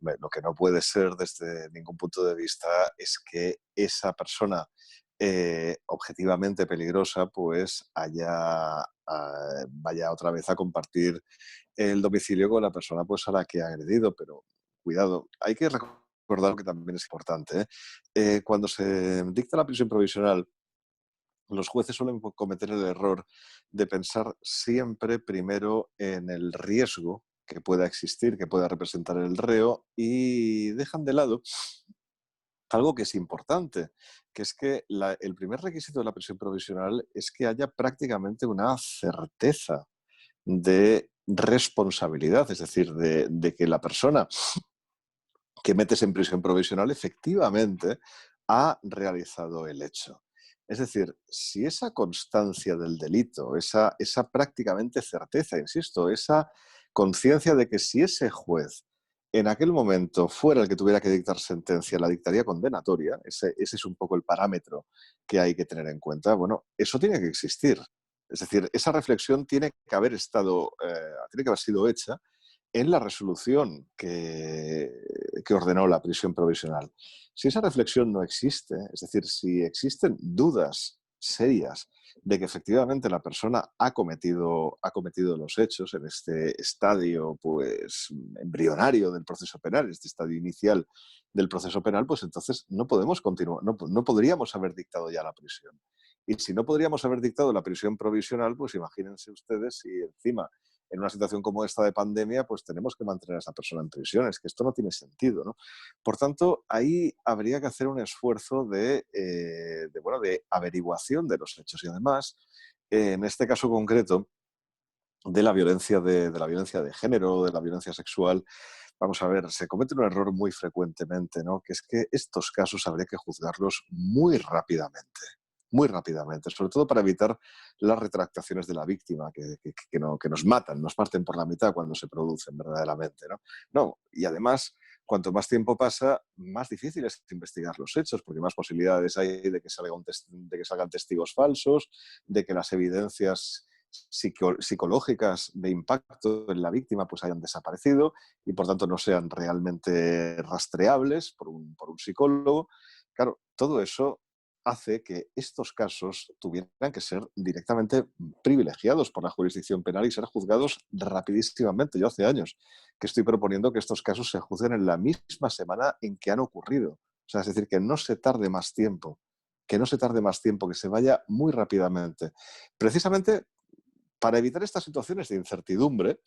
lo que no puede ser desde ningún punto de vista es que esa persona objetivamente peligrosa pues vaya otra vez a compartir el domicilio con la persona pues, a la que ha agredido, pero cuidado, hay que recordar que también es importante. Cuando se dicta la prisión provisional, los jueces suelen cometer el error de pensar siempre primero en el riesgo que pueda existir, que pueda representar el reo, y dejan de lado algo que es importante, que es que el primer requisito de la prisión provisional es que haya prácticamente una certeza de responsabilidad, es decir, de que la persona que metes en prisión provisional efectivamente ha realizado el hecho. Es decir, si esa constancia del delito, esa prácticamente certeza, insisto, esa conciencia de que si ese juez en aquel momento fuera el que tuviera que dictar sentencia, la dictaría condenatoria, ese es un poco el parámetro que hay que tener en cuenta, bueno, eso tiene que existir. Es decir, esa reflexión tiene que haber tiene que haber sido hecha en la resolución que ordenó la prisión provisional. Si esa reflexión no existe, es decir, si existen dudas serias de que efectivamente la persona ha cometido los hechos en este estadio pues, embrionario del proceso penal, este estadio inicial del proceso penal, pues entonces no podemos continuar, no podríamos haber dictado ya la prisión. Y si no podríamos haber dictado la prisión provisional, pues imagínense ustedes si encima en una situación como esta de pandemia, pues tenemos que mantener a esa persona en prisión. Es que esto no tiene sentido, ¿no? Por tanto, ahí habría que hacer un esfuerzo de averiguación de los hechos. Y además, en este caso concreto, de la violencia de la violencia de género, de la violencia sexual, vamos a ver, se comete un error muy frecuentemente, ¿no? Que es que estos casos habría que juzgarlos muy rápidamente, sobre todo para evitar las retractaciones de la víctima, que nos matan, nos parten por la mitad cuando se producen verdaderamente, ¿no? No, y además, cuanto más tiempo pasa, más difícil es investigar los hechos, porque más posibilidades hay de que salgan testigos falsos, de que las evidencias psicológicas de impacto en la víctima pues hayan desaparecido y por tanto no sean realmente rastreables por un psicólogo. claro, todo eso hace que estos casos tuvieran que ser directamente privilegiados por la jurisdicción penal y ser juzgados rapidísimamente. Yo hace años que estoy proponiendo que estos casos se juzguen en la misma semana en que han ocurrido. O sea, es decir, que no se tarde más tiempo, que se vaya muy rápidamente. Precisamente para evitar estas situaciones de incertidumbre,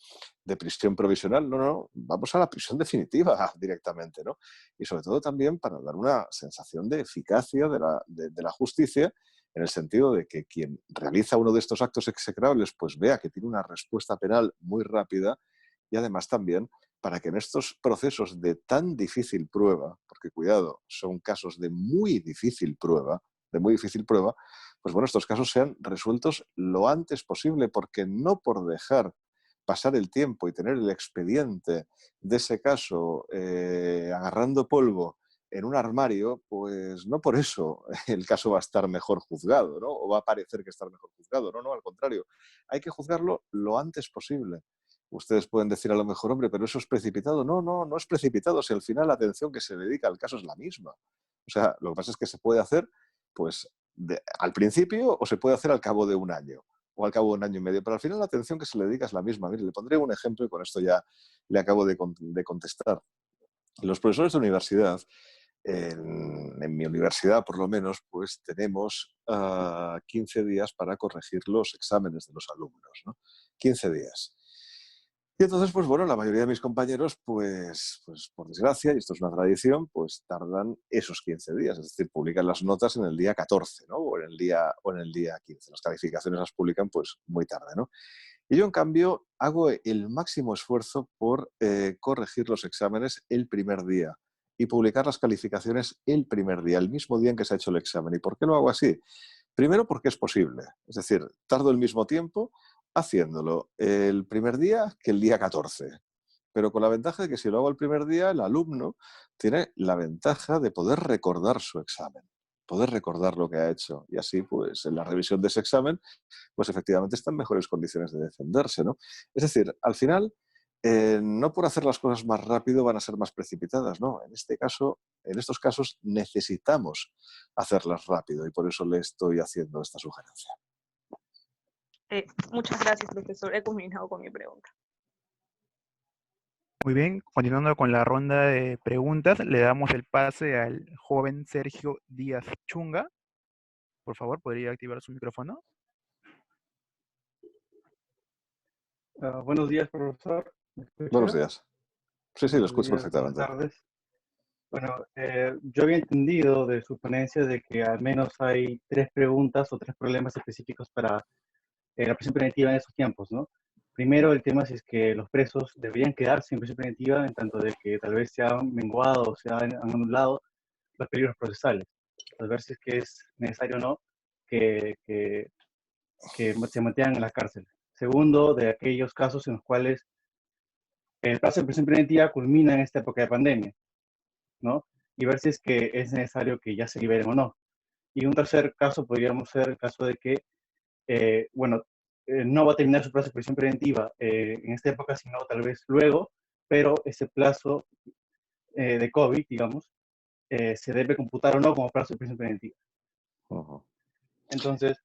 de prisión provisional, no, vamos a la prisión definitiva directamente, ¿no? Y sobre todo también para dar una sensación de eficacia de la justicia, en el sentido de que quien realiza uno de estos actos execrables pues vea que tiene una respuesta penal muy rápida, y además también para que en estos procesos de tan difícil prueba, porque cuidado, son casos de muy difícil prueba, pues bueno, estos casos sean resueltos lo antes posible, porque no por dejar pasar el tiempo y tener el expediente de ese caso agarrando polvo en un armario, pues no por eso el caso va a estar mejor juzgado, ¿no? O va a parecer que está mejor juzgado. No, al contrario. Hay que juzgarlo lo antes posible. Ustedes pueden decir a lo mejor, hombre, pero eso es precipitado. No es precipitado, si al final la atención que se dedica al caso es la misma. O sea, lo que pasa es que se puede hacer, pues, al principio, o se puede hacer al cabo de un año o al cabo de un año y medio, pero al final la atención que se le dedica es la misma. Mire, le pondré un ejemplo y con esto ya le acabo de contestar. Los profesores de universidad, en mi universidad por lo menos, pues tenemos 15 días para corregir los exámenes de los alumnos, ¿no? 15 días. Y entonces, pues bueno, la mayoría de mis compañeros, pues por desgracia, y esto es una tradición, pues tardan esos 15 días, es decir, publican las notas en el día 14, ¿no? O en el día 15. Las calificaciones las publican pues muy tarde, ¿no? Y yo, en cambio, hago el máximo esfuerzo por corregir los exámenes el primer día y publicar las calificaciones el primer día, el mismo día en que se ha hecho el examen. ¿Y por qué lo hago así? Primero, porque es posible. Es decir, tardo el mismo tiempo haciéndolo el primer día que el día 14. Pero con la ventaja de que si lo hago el primer día, el alumno tiene la ventaja de poder recordar su examen, poder recordar lo que ha hecho. Y así, pues, en la revisión de ese examen, pues efectivamente está en mejores condiciones de defenderse, ¿no? Es decir, al final, no por hacer las cosas más rápido van a ser más precipitadas, ¿no? En estos casos necesitamos hacerlas rápido y por eso le estoy haciendo esta sugerencia. Muchas gracias, profesor. He culminado con mi pregunta. Muy bien, continuando con la ronda de preguntas, le damos el pase al joven Sergio Díaz Chunga. Por favor, ¿podría activar su micrófono? Buenos días, profesor. ¿Me escucha? Buenos días. Sí, lo Buenos escucho días, perfectamente. buenas tardes. Bueno, yo había entendido de su ponencia de que al menos hay 3 preguntas o 3 problemas específicos para la prisión preventiva en estos tiempos, ¿no? Primero, el tema si es que los presos deberían quedarse en prisión preventiva en tanto de que tal vez se han menguado o se han anulado los peligros procesales. Al ver si es que es necesario o no que se mantengan en la cárcel. Segundo, de aquellos casos en los cuales el plazo de prisión preventiva culmina en esta época de pandemia, ¿no? Y ver si es que es necesario que ya se liberen o no. Y un tercer caso podríamos ser el caso de que, no va a terminar su plazo de prisión preventiva en esta época, sino tal vez luego, pero ese plazo de COVID, digamos, se debe computar o no como plazo de prisión preventiva. Entonces,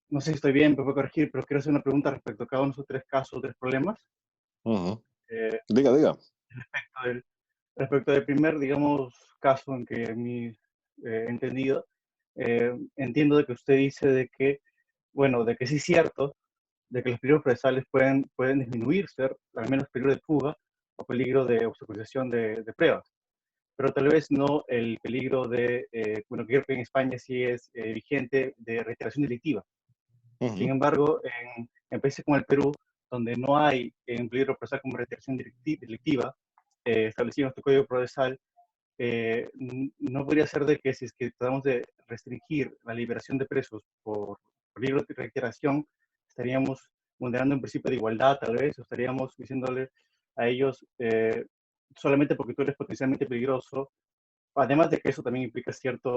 no sé si estoy bien, me puedo corregir, pero quiero hacer una pregunta respecto a cada uno de esos 3 casos o 3 problemas. Diga. Respecto del primer, digamos, caso en que he entendido, entiendo de que usted dice de que, bueno, de que sí es cierto, de que los peligros procesales pueden disminuirse, al menos peligro de fuga o peligro de obstaculización de pruebas, pero tal vez no el peligro de, creo que en España sí es vigente, de reiteración delictiva. Sin embargo, en países como el Perú, donde no hay un peligro procesal como reiteración delictiva, establecido en nuestro Código Procesal, no podría ser de que si es que tratamos de restringir la liberación de presos por peligro de reiteración, estaríamos vulnerando un principio de igualdad, tal vez, o estaríamos diciéndole a ellos, solamente porque tú eres potencialmente peligroso, además de que eso también implica cierta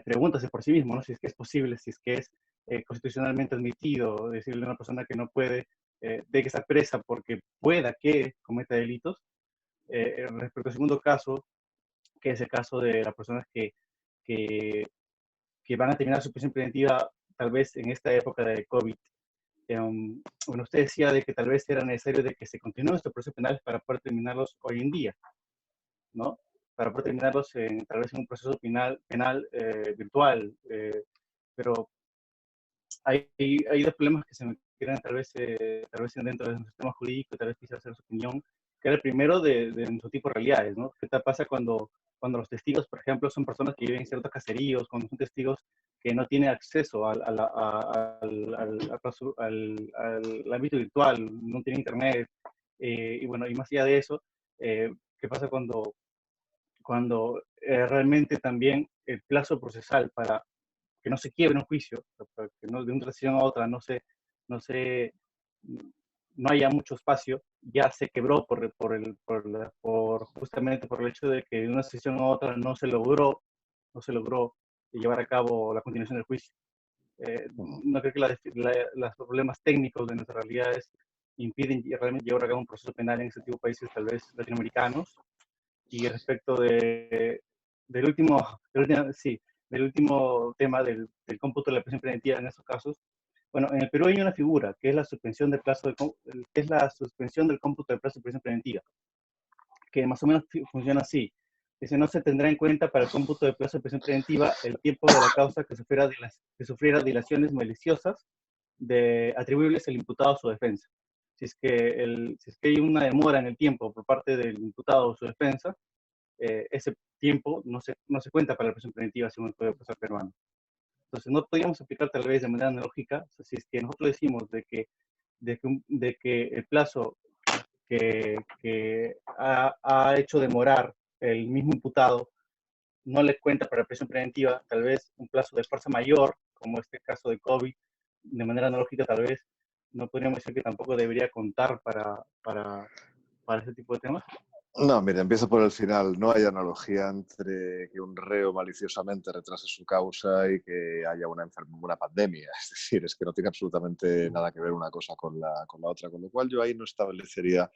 preguntas de por sí mismo, ¿no? Si es que es posible, si es que es constitucionalmente admitido decirle a una persona que no puede, de que estar presa porque pueda que cometa delitos. Respecto al segundo caso, que es el caso de las personas que, que van a terminar su prisión preventiva tal vez en esta época de COVID. Bueno, usted decía de que tal vez era necesario de que se continúen estos procesos penales para poder terminarlos hoy en día, ¿no? Para poder terminarlos tal vez en un proceso penal virtual, pero hay dos problemas que se me quedan tal vez dentro de nuestro sistema jurídico, tal vez quisiera hacer su opinión, que era el primero de nuestro tipo de realidades, ¿no? ¿Qué tal pasa cuando los testigos, por ejemplo, son personas que viven en ciertos caseríos, cuando son testigos que no tienen acceso al ámbito virtual, no tienen internet, y bueno, y más allá de eso, ¿qué pasa cuando realmente también el plazo procesal para que no se quiebre un juicio, para que no, de una transición a otra no, se, no haya mucho espacio, ya se quebró justamente por el hecho de que de una sesión a otra no se logró llevar a cabo la continuación del juicio. No creo que los problemas técnicos de nuestras realidades impiden realmente llevar a cabo un proceso penal en ese tipo de países, tal vez latinoamericanos. Y respecto del último tema del cómputo de la prisión preventiva en estos casos, bueno, en el Perú hay una figura que es la suspensión del plazo que es la suspensión del cómputo del plazo de prisión preventiva, que más o menos funciona así. Dice, no se tendrá en cuenta para el cómputo de plazo de prisión preventiva el tiempo de la causa que sufriera dilaciones maliciosas atribuibles al imputado o su defensa. Si es que hay una demora en el tiempo por parte del imputado o su defensa, ese tiempo no se cuenta para la prisión preventiva según el Código Procesal peruano. Entonces, no podríamos aplicar tal vez de manera analógica, o sea, si es que nosotros decimos de que el plazo que ha hecho demorar el mismo imputado no le cuenta para la prisión preventiva, tal vez un plazo de fuerza mayor, como este caso de COVID, de manera analógica tal vez, no podríamos decir que tampoco debería contar para ese tipo de temas. No, mira, empiezo por el final. No hay analogía entre que un reo maliciosamente retrase su causa y que haya una pandemia. Es decir, es que no tiene absolutamente nada que ver una cosa con la otra. Con lo cual yo ahí no establecería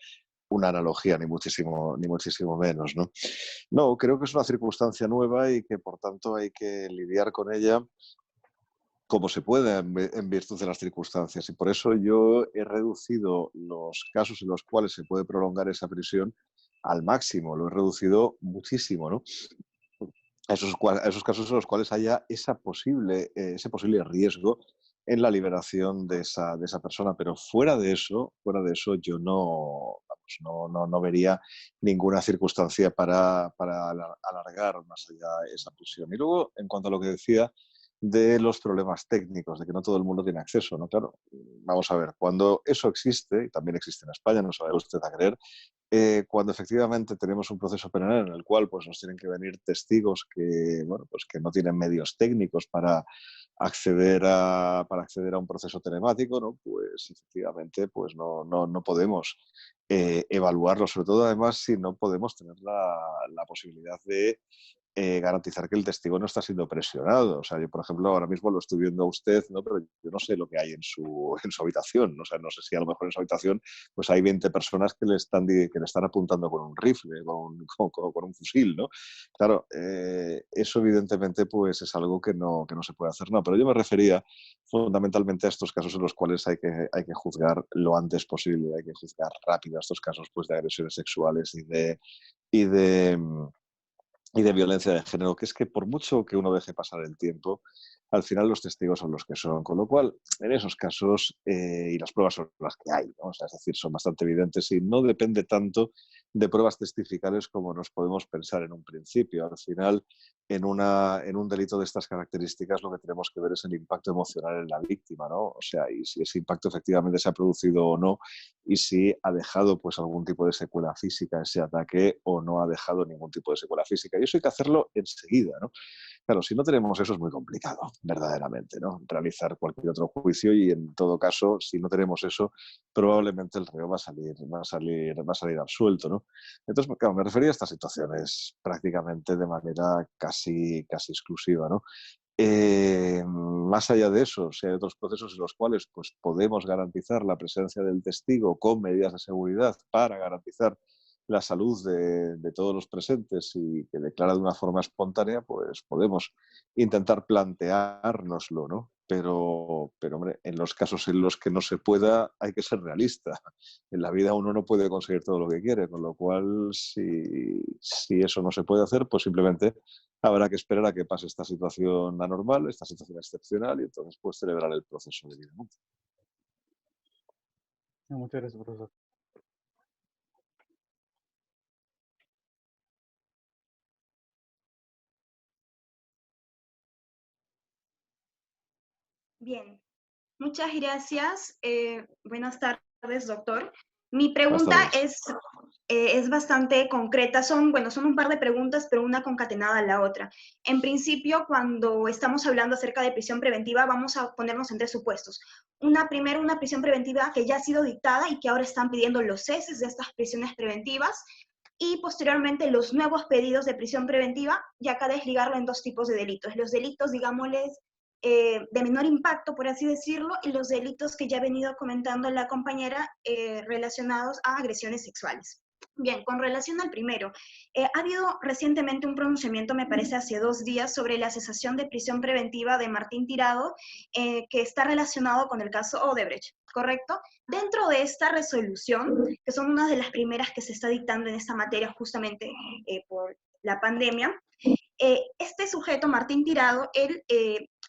una analogía, ni muchísimo menos, ¿no? No, creo que es una circunstancia nueva y que por tanto hay que lidiar con ella como se pueda en virtud de las circunstancias. Y por eso yo he reducido los casos en los cuales se puede prolongar esa prisión al máximo. Lo he reducido muchísimo, ¿no? A esos casos en los cuales haya ese posible riesgo en la liberación de esa persona. Pero fuera de eso yo no vería ninguna circunstancia para alargar más allá esa prisión. Y luego, en cuanto a lo que decía de los problemas técnicos, de que no todo el mundo tiene acceso, ¿no? Claro, vamos a ver, cuando eso existe, y también existe en España, no se vaya usted a creer, cuando efectivamente tenemos un proceso penal en el cual pues, nos tienen que venir testigos que, bueno, pues que no tienen medios técnicos para acceder a un proceso telemático, ¿no? Pues efectivamente pues no podemos evaluarlo, sobre todo además si no podemos tener la posibilidad de garantizar que el testigo no está siendo presionado. O sea, yo, por ejemplo, ahora mismo lo estoy viendo a usted, ¿no? Pero yo no sé lo que hay en su habitación. O sea, no sé si a lo mejor en su habitación pues hay 20 personas que le están apuntando con un rifle, con un fusil, ¿no? Claro, eso evidentemente pues es algo que no se puede hacer. No, pero yo me refería fundamentalmente a estos casos en los cuales hay que juzgar lo antes posible, hay que juzgar rápido estos casos pues, de agresiones sexuales y de violencia de género, que es que por mucho que uno deje pasar el tiempo, al final los testigos son los que son. Con lo cual, en esos casos, y las pruebas son las que hay, ¿no? O sea, es decir, son bastante evidentes y no depende tanto de pruebas testificales como nos podemos pensar en un principio. Al final, en un delito de estas características, lo que tenemos que ver es el impacto emocional en la víctima, ¿no? O sea, y si ese impacto efectivamente se ha producido o no, y si ha dejado pues algún tipo de secuela física ese ataque o no ha dejado ningún tipo de secuela física. Y eso hay que hacerlo enseguida, ¿no? Claro, si no tenemos eso es muy complicado, verdaderamente, ¿no? Realizar cualquier otro juicio y en todo caso, si no tenemos eso, probablemente el reo va a salir absuelto, ¿no? Entonces, claro, me refería a estas situaciones prácticamente de manera casi exclusiva, ¿no? Más allá de eso, si hay otros procesos en los cuales pues, podemos garantizar la presencia del testigo con medidas de seguridad para garantizar la salud de todos los presentes y que declara de una forma espontánea, pues podemos intentar planteárnoslo, ¿no? Pero hombre, en los casos en los que no se pueda, hay que ser realista. En la vida uno no puede conseguir todo lo que quiere, con lo cual, si eso no se puede hacer, pues simplemente habrá que esperar a que pase esta situación anormal, esta situación excepcional, y entonces pues celebrar el proceso de vida, ¿no? Muchas gracias, profesor. Bien, muchas gracias. Buenas tardes, doctor. Mi Buenas pregunta tardes. es bastante concreta. Son un par de preguntas, pero una concatenada a la otra. En principio, cuando estamos hablando acerca de prisión preventiva, vamos a ponernos en tres supuestos. Primero, una prisión preventiva que ya ha sido dictada y que ahora están pidiendo los ceses de estas prisiones preventivas. Y posteriormente los nuevos pedidos de prisión preventiva, y acá desligarlo en dos tipos de delitos. Los delitos, digámosles, de menor impacto, por así decirlo, y los delitos que ya ha venido comentando la compañera relacionados a agresiones sexuales. Bien, con relación al primero, ha habido recientemente un pronunciamiento, me parece hace 2 días, sobre la cesación de prisión preventiva de Martín Tirado, que está relacionado con el caso Odebrecht, ¿correcto? Dentro de esta resolución, que son una de las primeras que se está dictando en esta materia justamente por la pandemia, este sujeto, Martín Tirado,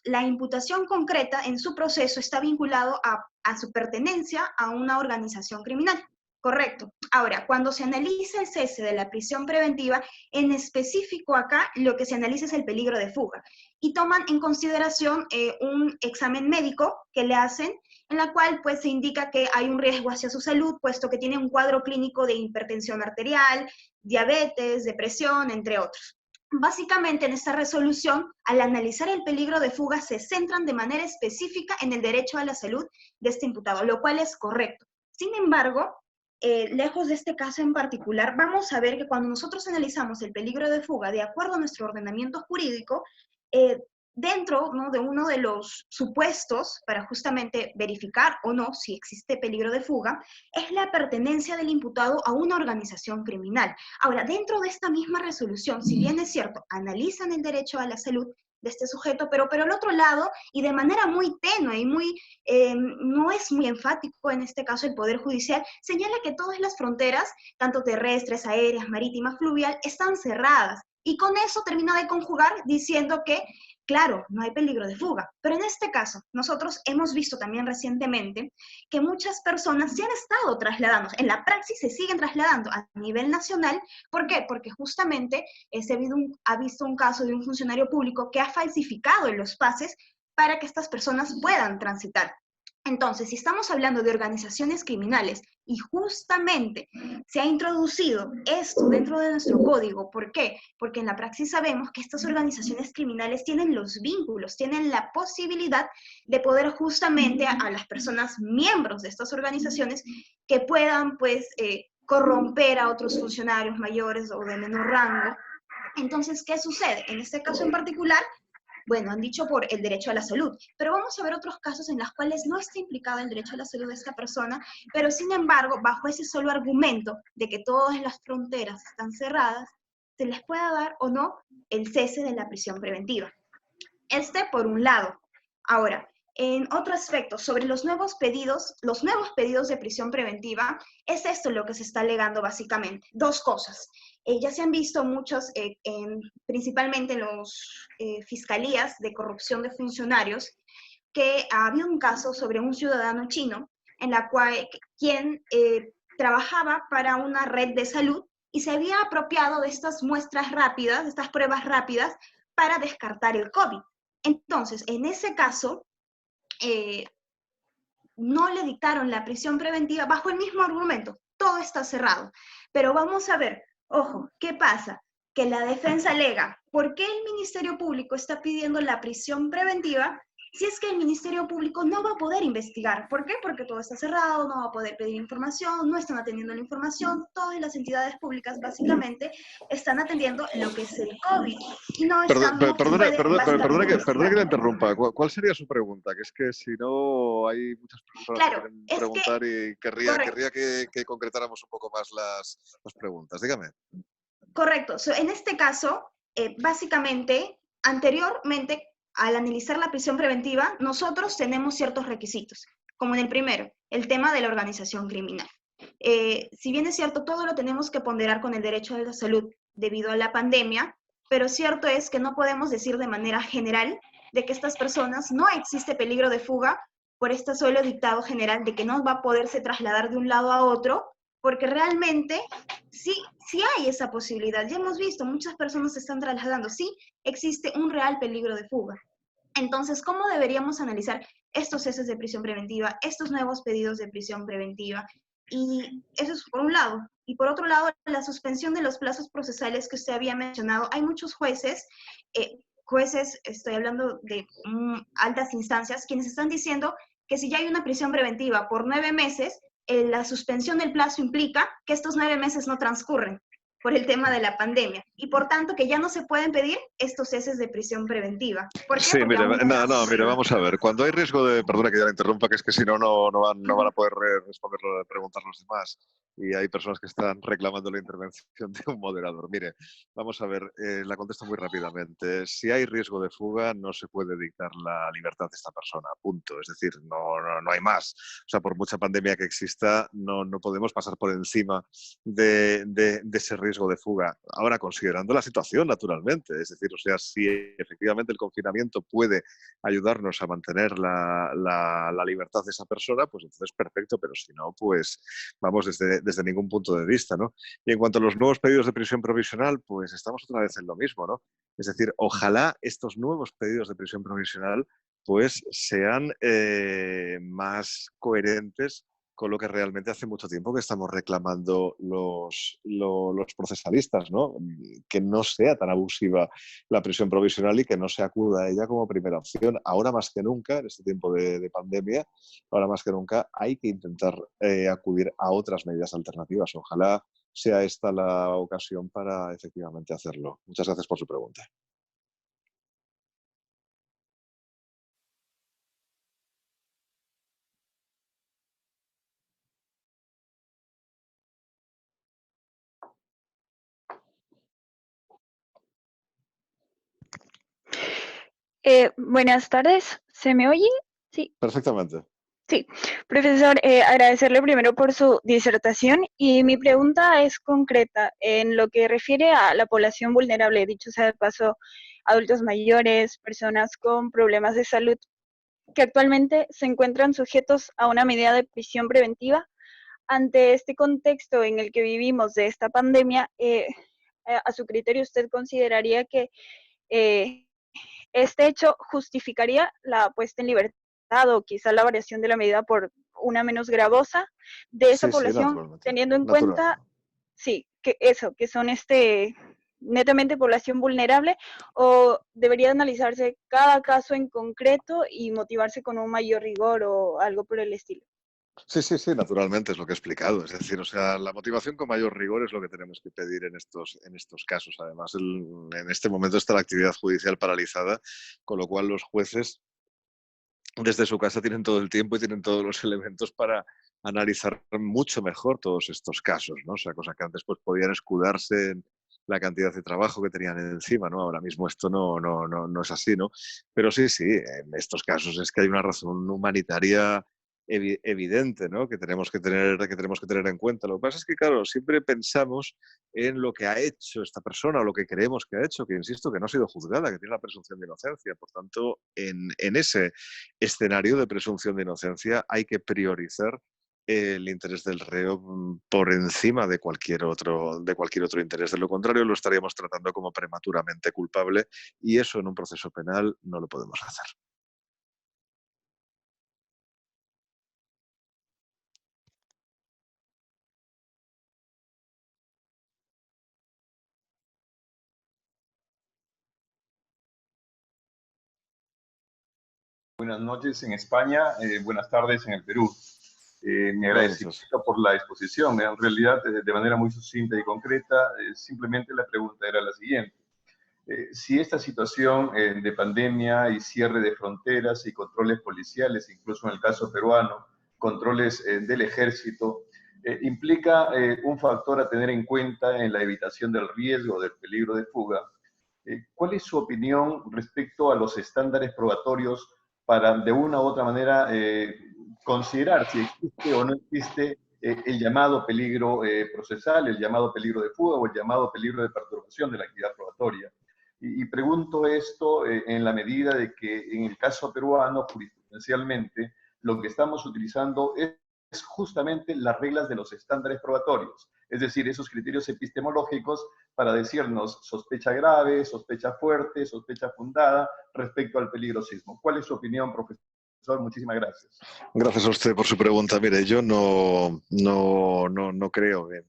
la imputación concreta en su proceso está vinculado a su pertenencia a una organización criminal. Correcto. Ahora, cuando se analiza el cese de la prisión preventiva, en específico acá lo que se analiza es el peligro de fuga y toman en consideración un examen médico que le hacen, en la cual pues se indica que hay un riesgo hacia su salud, puesto que tiene un cuadro clínico de hipertensión arterial, diabetes, depresión, entre otros. Básicamente, en esta resolución, al analizar el peligro de fuga, se centran de manera específica en el derecho a la salud de este imputado, lo cual es correcto. Sin embargo, lejos de este caso en particular, vamos a ver que cuando nosotros analizamos el peligro de fuga de acuerdo a nuestro ordenamiento jurídico, dentro, ¿no?, de uno de los supuestos para justamente verificar o no si existe peligro de fuga, es la pertenencia del imputado a una organización criminal. Ahora, dentro de esta misma resolución, si bien es cierto, analizan el derecho a la salud de este sujeto, pero al otro lado, y de manera muy tenue y no es muy enfático en este caso el Poder Judicial, señala que todas las fronteras, tanto terrestres, aéreas, marítimas, fluvial, están cerradas. Y con eso termina de conjugar diciendo que, claro, no hay peligro de fuga. Pero en este caso, nosotros hemos visto también recientemente que muchas personas se han estado trasladando, en la praxis se siguen trasladando a nivel nacional. ¿Por qué? Porque justamente ha visto un caso de un funcionario público que ha falsificado los pases para que estas personas puedan transitar. Entonces, si estamos hablando de organizaciones criminales y justamente se ha introducido esto dentro de nuestro código, ¿por qué? Porque en la praxis sabemos que estas organizaciones criminales tienen los vínculos, tienen la posibilidad de poder justamente a las personas miembros de estas organizaciones que puedan pues corromper a otros funcionarios mayores o de menor rango. Entonces, ¿qué sucede? En este caso en particular, bueno, han dicho por el derecho a la salud, pero vamos a ver otros casos en los cuales no está implicado el derecho a la salud de esta persona, pero sin embargo, bajo ese solo argumento de que todas las fronteras están cerradas, se les pueda dar o no el cese de la prisión preventiva. Por un lado. Ahora, en otro aspecto, sobre los nuevos pedidos de prisión preventiva, es esto lo que se está alegando básicamente. Dos cosas. Ya se han visto muchos, principalmente en las fiscalías de corrupción de funcionarios, que ha habido un caso sobre un ciudadano chino, en la cual quien trabajaba para una red de salud y se había apropiado de estas muestras rápidas, de estas pruebas rápidas, para descartar el COVID. Entonces, en ese caso, no le dictaron la prisión preventiva bajo el mismo argumento. Todo está cerrado. Pero vamos a ver, ojo, ¿qué pasa? Que la defensa alega, ¿por qué el Ministerio Público está pidiendo la prisión preventiva si es que el Ministerio Público no va a poder investigar. ¿Por qué? Porque todo está cerrado, no va a poder pedir información, no están atendiendo la información, todas las entidades públicas básicamente están atendiendo lo que es el COVID y no están, no Perdone, puede básicamente perdone que investigar. le interrumpa. ¿Cuál sería su pregunta? Que es que si no hay muchas personas que Claro, quieren es que, preguntar y correcto. querría que concretáramos un poco más las preguntas. Dígame. Correcto. En este caso, básicamente, anteriormente, al analizar la prisión preventiva, nosotros tenemos ciertos requisitos, como en el primero, el tema de la organización criminal. Si bien es cierto, todo lo tenemos que ponderar con el derecho a la salud debido a la pandemia, pero cierto es que no podemos decir de manera general de que estas personas no existe peligro de fuga por este solo dictado general de que no va a poderse trasladar de un lado a otro, porque realmente sí hay esa posibilidad. Ya hemos visto, muchas personas se están trasladando. Sí existe un real peligro de fuga. Entonces, ¿cómo deberíamos analizar estos ceses de prisión preventiva, estos nuevos pedidos de prisión preventiva? Y eso es por un lado. Y por otro lado, la suspensión de los plazos procesales que usted había mencionado. Hay muchos jueces, estoy hablando de altas instancias, quienes están diciendo que si ya hay una prisión preventiva por 9 meses, la suspensión del plazo implica que estos 9 meses no transcurren por el tema de la pandemia y por tanto que ya no se pueden pedir estos ceses de prisión preventiva. ¿Por qué? Sí, Porque mire, aún no mire, vamos a ver. Cuando hay riesgo de, perdona que ya la interrumpa, que es que si no, no van a poder responder, preguntar los demás. Y hay personas que están reclamando la intervención de un moderador. Mire, vamos a ver, la contesto muy rápidamente. Si hay riesgo de fuga, no se puede dictar la libertad de esta persona, punto. Es decir, no hay más. O sea, por mucha pandemia que exista, no podemos pasar por encima de ese riesgo de fuga. Ahora, considerando la situación, naturalmente, es decir, o sea, si efectivamente el confinamiento puede ayudarnos a mantener la libertad de esa persona, pues entonces perfecto, pero si no, pues vamos desde ningún punto de vista, ¿no? Y en cuanto a los nuevos pedidos de prisión provisional, pues estamos otra vez en lo mismo, ¿no? Es decir, ojalá estos nuevos pedidos de prisión provisional pues sean más coherentes con lo que realmente hace mucho tiempo que estamos reclamando los procesalistas, ¿no? Que no sea tan abusiva la prisión provisional y que no se acuda a ella como primera opción. Ahora más que nunca, en este tiempo de pandemia, ahora más que nunca hay que intentar acudir a otras medidas alternativas. Ojalá sea esta la ocasión para efectivamente hacerlo. Muchas gracias por su pregunta. Buenas tardes, ¿se me oye? Sí, Perfectamente. sí. Profesor, agradecerle primero por su disertación y mi pregunta es concreta en lo que refiere a la población vulnerable, dicho sea de paso, adultos mayores, personas con problemas de salud que actualmente se encuentran sujetos a una medida de prisión preventiva. Ante este contexto en el que vivimos de esta pandemia, a su criterio, ¿usted consideraría que eh, este hecho justificaría la puesta en libertad o quizá la variación de la medida por una menos gravosa de esa Sí, sí, población, naturalmente. teniendo en Natural. cuenta, sí, que son netamente población vulnerable, o debería analizarse cada caso en concreto y motivarse con un mayor rigor o algo por el estilo? Sí, naturalmente es lo que he explicado. Es decir, o sea, la motivación con mayor rigor es lo que tenemos que pedir en estos casos. Además, en este momento está la actividad judicial paralizada, con lo cual los jueces desde su casa tienen todo el tiempo y tienen todos los elementos para analizar mucho mejor todos estos casos, ¿no? O sea, cosa que antes pues podían escudarse en la cantidad de trabajo que tenían encima, ¿no? Ahora mismo esto no es así, ¿no? Pero sí, en estos casos es que hay una razón humanitaria evidente, ¿no? Que tenemos que tener en cuenta. Lo que pasa es que, claro, siempre pensamos en lo que ha hecho esta persona o lo que creemos que ha hecho, que insisto, que no ha sido juzgada, que tiene la presunción de inocencia. Por tanto, en ese escenario de presunción de inocencia hay que priorizar el interés del reo por encima de cualquier otro interés. De lo contrario, lo estaríamos tratando como prematuramente culpable y eso en un proceso penal no lo podemos hacer. buenas noches en España, buenas tardes en el Perú. Mi Buenas agradecimiento noches. por la exposición. En realidad, de manera muy sucinta y concreta, simplemente la pregunta era la siguiente. Si esta situación de pandemia y cierre de fronteras y controles policiales, incluso en el caso peruano, controles del ejército, implica un factor a tener en cuenta en la evitación del riesgo, del peligro de fuga, ¿cuál es su opinión respecto a los estándares probatorios para, de una u otra manera, considerar si existe o no existe el llamado peligro procesal, el llamado peligro de fuga o el llamado peligro de perturbación de la actividad probatoria? Y pregunto esto en la medida de que en el caso peruano, jurisprudencialmente, lo que estamos utilizando es justamente las reglas de los estándares probatorios, es decir, esos criterios epistemológicos para decirnos sospecha grave, sospecha fuerte, sospecha fundada respecto al peligrosismo. ¿Cuál es su opinión, profesor? Muchísimas gracias. Gracias a usted por su pregunta. Mire, yo no creo en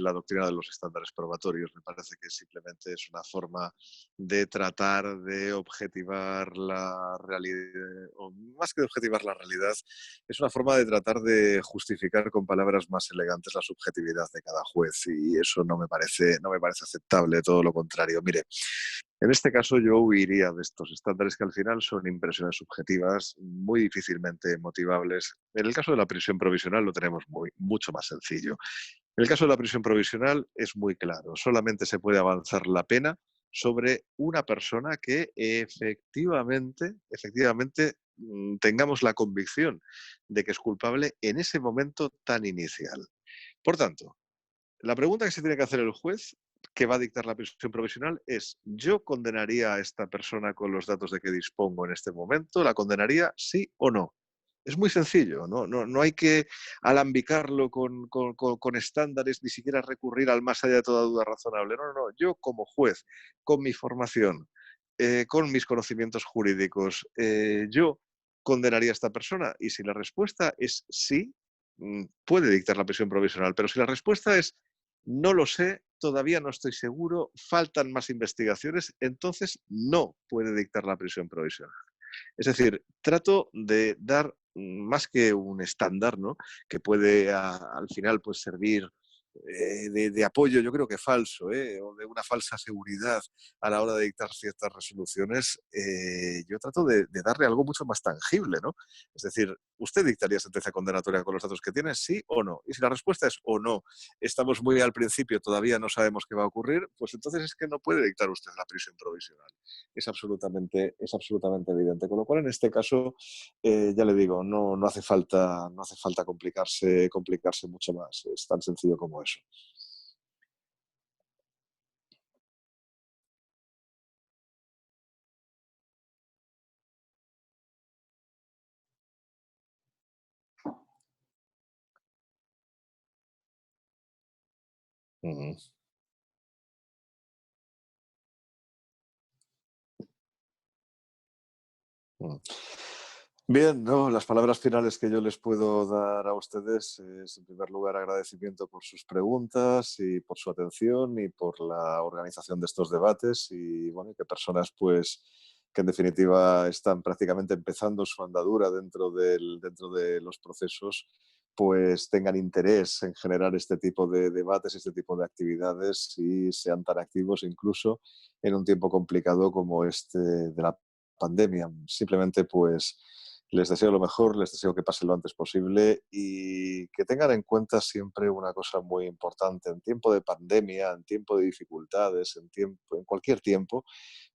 la doctrina de los estándares probatorios. Me parece que simplemente es una forma de tratar de objetivar la realidad, o más que de objetivar la realidad, es una forma de tratar de justificar con palabras más elegantes la subjetividad de cada juez, y eso no me parece aceptable, todo lo contrario. Mire, en este caso yo huiría de estos estándares que al final son impresiones subjetivas muy difícilmente motivables. En el caso de la prisión provisional lo tenemos mucho más sencillo. En el caso de la prisión provisional es muy claro, solamente se puede avanzar la pena sobre una persona que efectivamente tengamos la convicción de que es culpable en ese momento tan inicial. Por tanto, la pregunta que se tiene que hacer el juez que va a dictar la prisión provisional es: ¿yo condenaría a esta persona con los datos de que dispongo en este momento? ¿La condenaría sí o no? Es muy sencillo, no hay que alambicarlo con estándares, ni siquiera recurrir al más allá de toda duda razonable. No. Yo como juez, con mi formación, con mis conocimientos jurídicos, yo condenaría a esta persona. Y si la respuesta es sí, puede dictar la prisión provisional. Pero si la respuesta es no lo sé, todavía no estoy seguro, faltan más investigaciones, entonces no puede dictar la prisión provisional. Es decir, trato de dar más que un estándar, ¿no?, que puede al final pues servir de apoyo, yo creo que falso, o de una falsa seguridad a la hora de dictar ciertas resoluciones. Yo trato de darle algo mucho más tangible, ¿no? Es decir, ¿usted dictaría sentencia condenatoria con los datos que tiene, sí o no? Y si la respuesta es o no, estamos muy al principio, todavía no sabemos qué va a ocurrir, pues entonces es que no puede dictar usted la prisión provisional. Es absolutamente evidente. Con lo cual, en este caso, ya le digo, no hace falta complicarse mucho más. Es tan sencillo como eso. Ujú. Mm. Bien, no, las palabras finales que yo les puedo dar a ustedes es, en primer lugar, agradecimiento por sus preguntas y por su atención y por la organización de estos debates, y bueno, que personas pues que en definitiva están prácticamente empezando su andadura dentro de los procesos, pues tengan interés en generar este tipo de debates, este tipo de actividades, y sean tan activos incluso en un tiempo complicado como este de la pandemia. Simplemente pues les deseo lo mejor, les deseo que pase lo antes posible y que tengan en cuenta siempre una cosa muy importante. En tiempo de pandemia, en tiempo de dificultades, en cualquier tiempo,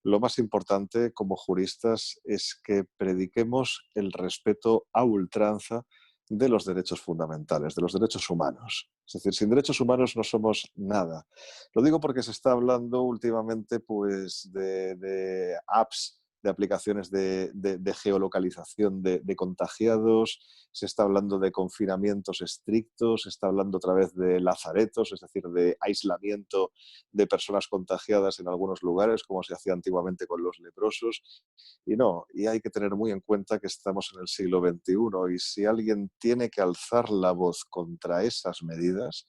lo más importante como juristas es que prediquemos el respeto a ultranza de los derechos fundamentales, de los derechos humanos. Es decir, sin derechos humanos no somos nada. Lo digo porque se está hablando últimamente pues, de apps, de aplicaciones de geolocalización de contagiados, se está hablando de confinamientos estrictos, se está hablando otra vez de lazaretos, es decir, de aislamiento de personas contagiadas en algunos lugares, como se hacía antiguamente con los leprosos. Y hay que tener muy en cuenta que estamos en el siglo XXI, y si alguien tiene que alzar la voz contra esas medidas,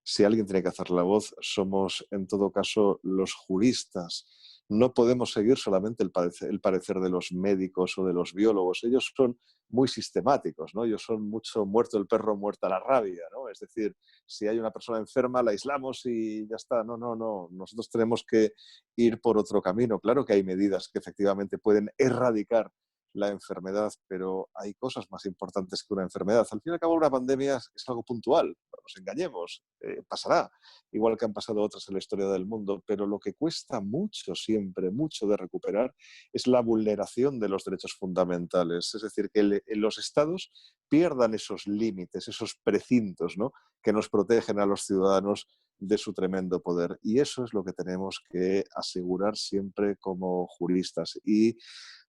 si alguien tiene que hacer la voz, somos en todo caso los juristas, no podemos seguir solamente el parecer de los médicos o de los biólogos. Ellos son muy sistemáticos, ¿no? Ellos son mucho muerto el perro, muerta la rabia, ¿no? Es decir, si hay una persona enferma, la aislamos y ya está. No, no, no. Nosotros tenemos que ir por otro camino. Claro que hay medidas que efectivamente pueden erradicar la enfermedad, pero hay cosas más importantes que una enfermedad. Al fin y al cabo, una pandemia es algo puntual, no nos engañemos, pasará, igual que han pasado otras en la historia del mundo, pero lo que cuesta mucho siempre, mucho de recuperar, es la vulneración de los derechos fundamentales, es decir, que los estados pierdan esos límites, esos precintos, ¿no?, que nos protegen a los ciudadanos de su tremendo poder. Y eso es lo que tenemos que asegurar siempre como juristas. Y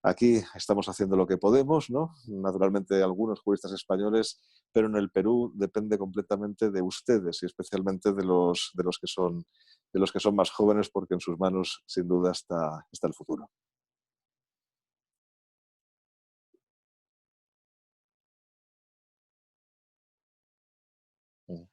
aquí estamos haciendo lo que podemos, ¿no? Naturalmente algunos juristas españoles, pero en el Perú depende completamente de ustedes y especialmente de los que son más jóvenes, porque en sus manos sin duda está el futuro. Mm.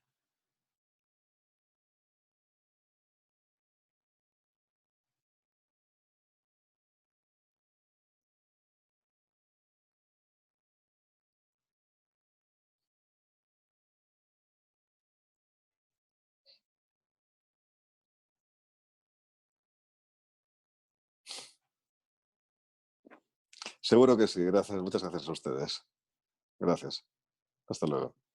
Seguro que sí, gracias, muchas gracias a ustedes. Gracias. Hasta luego.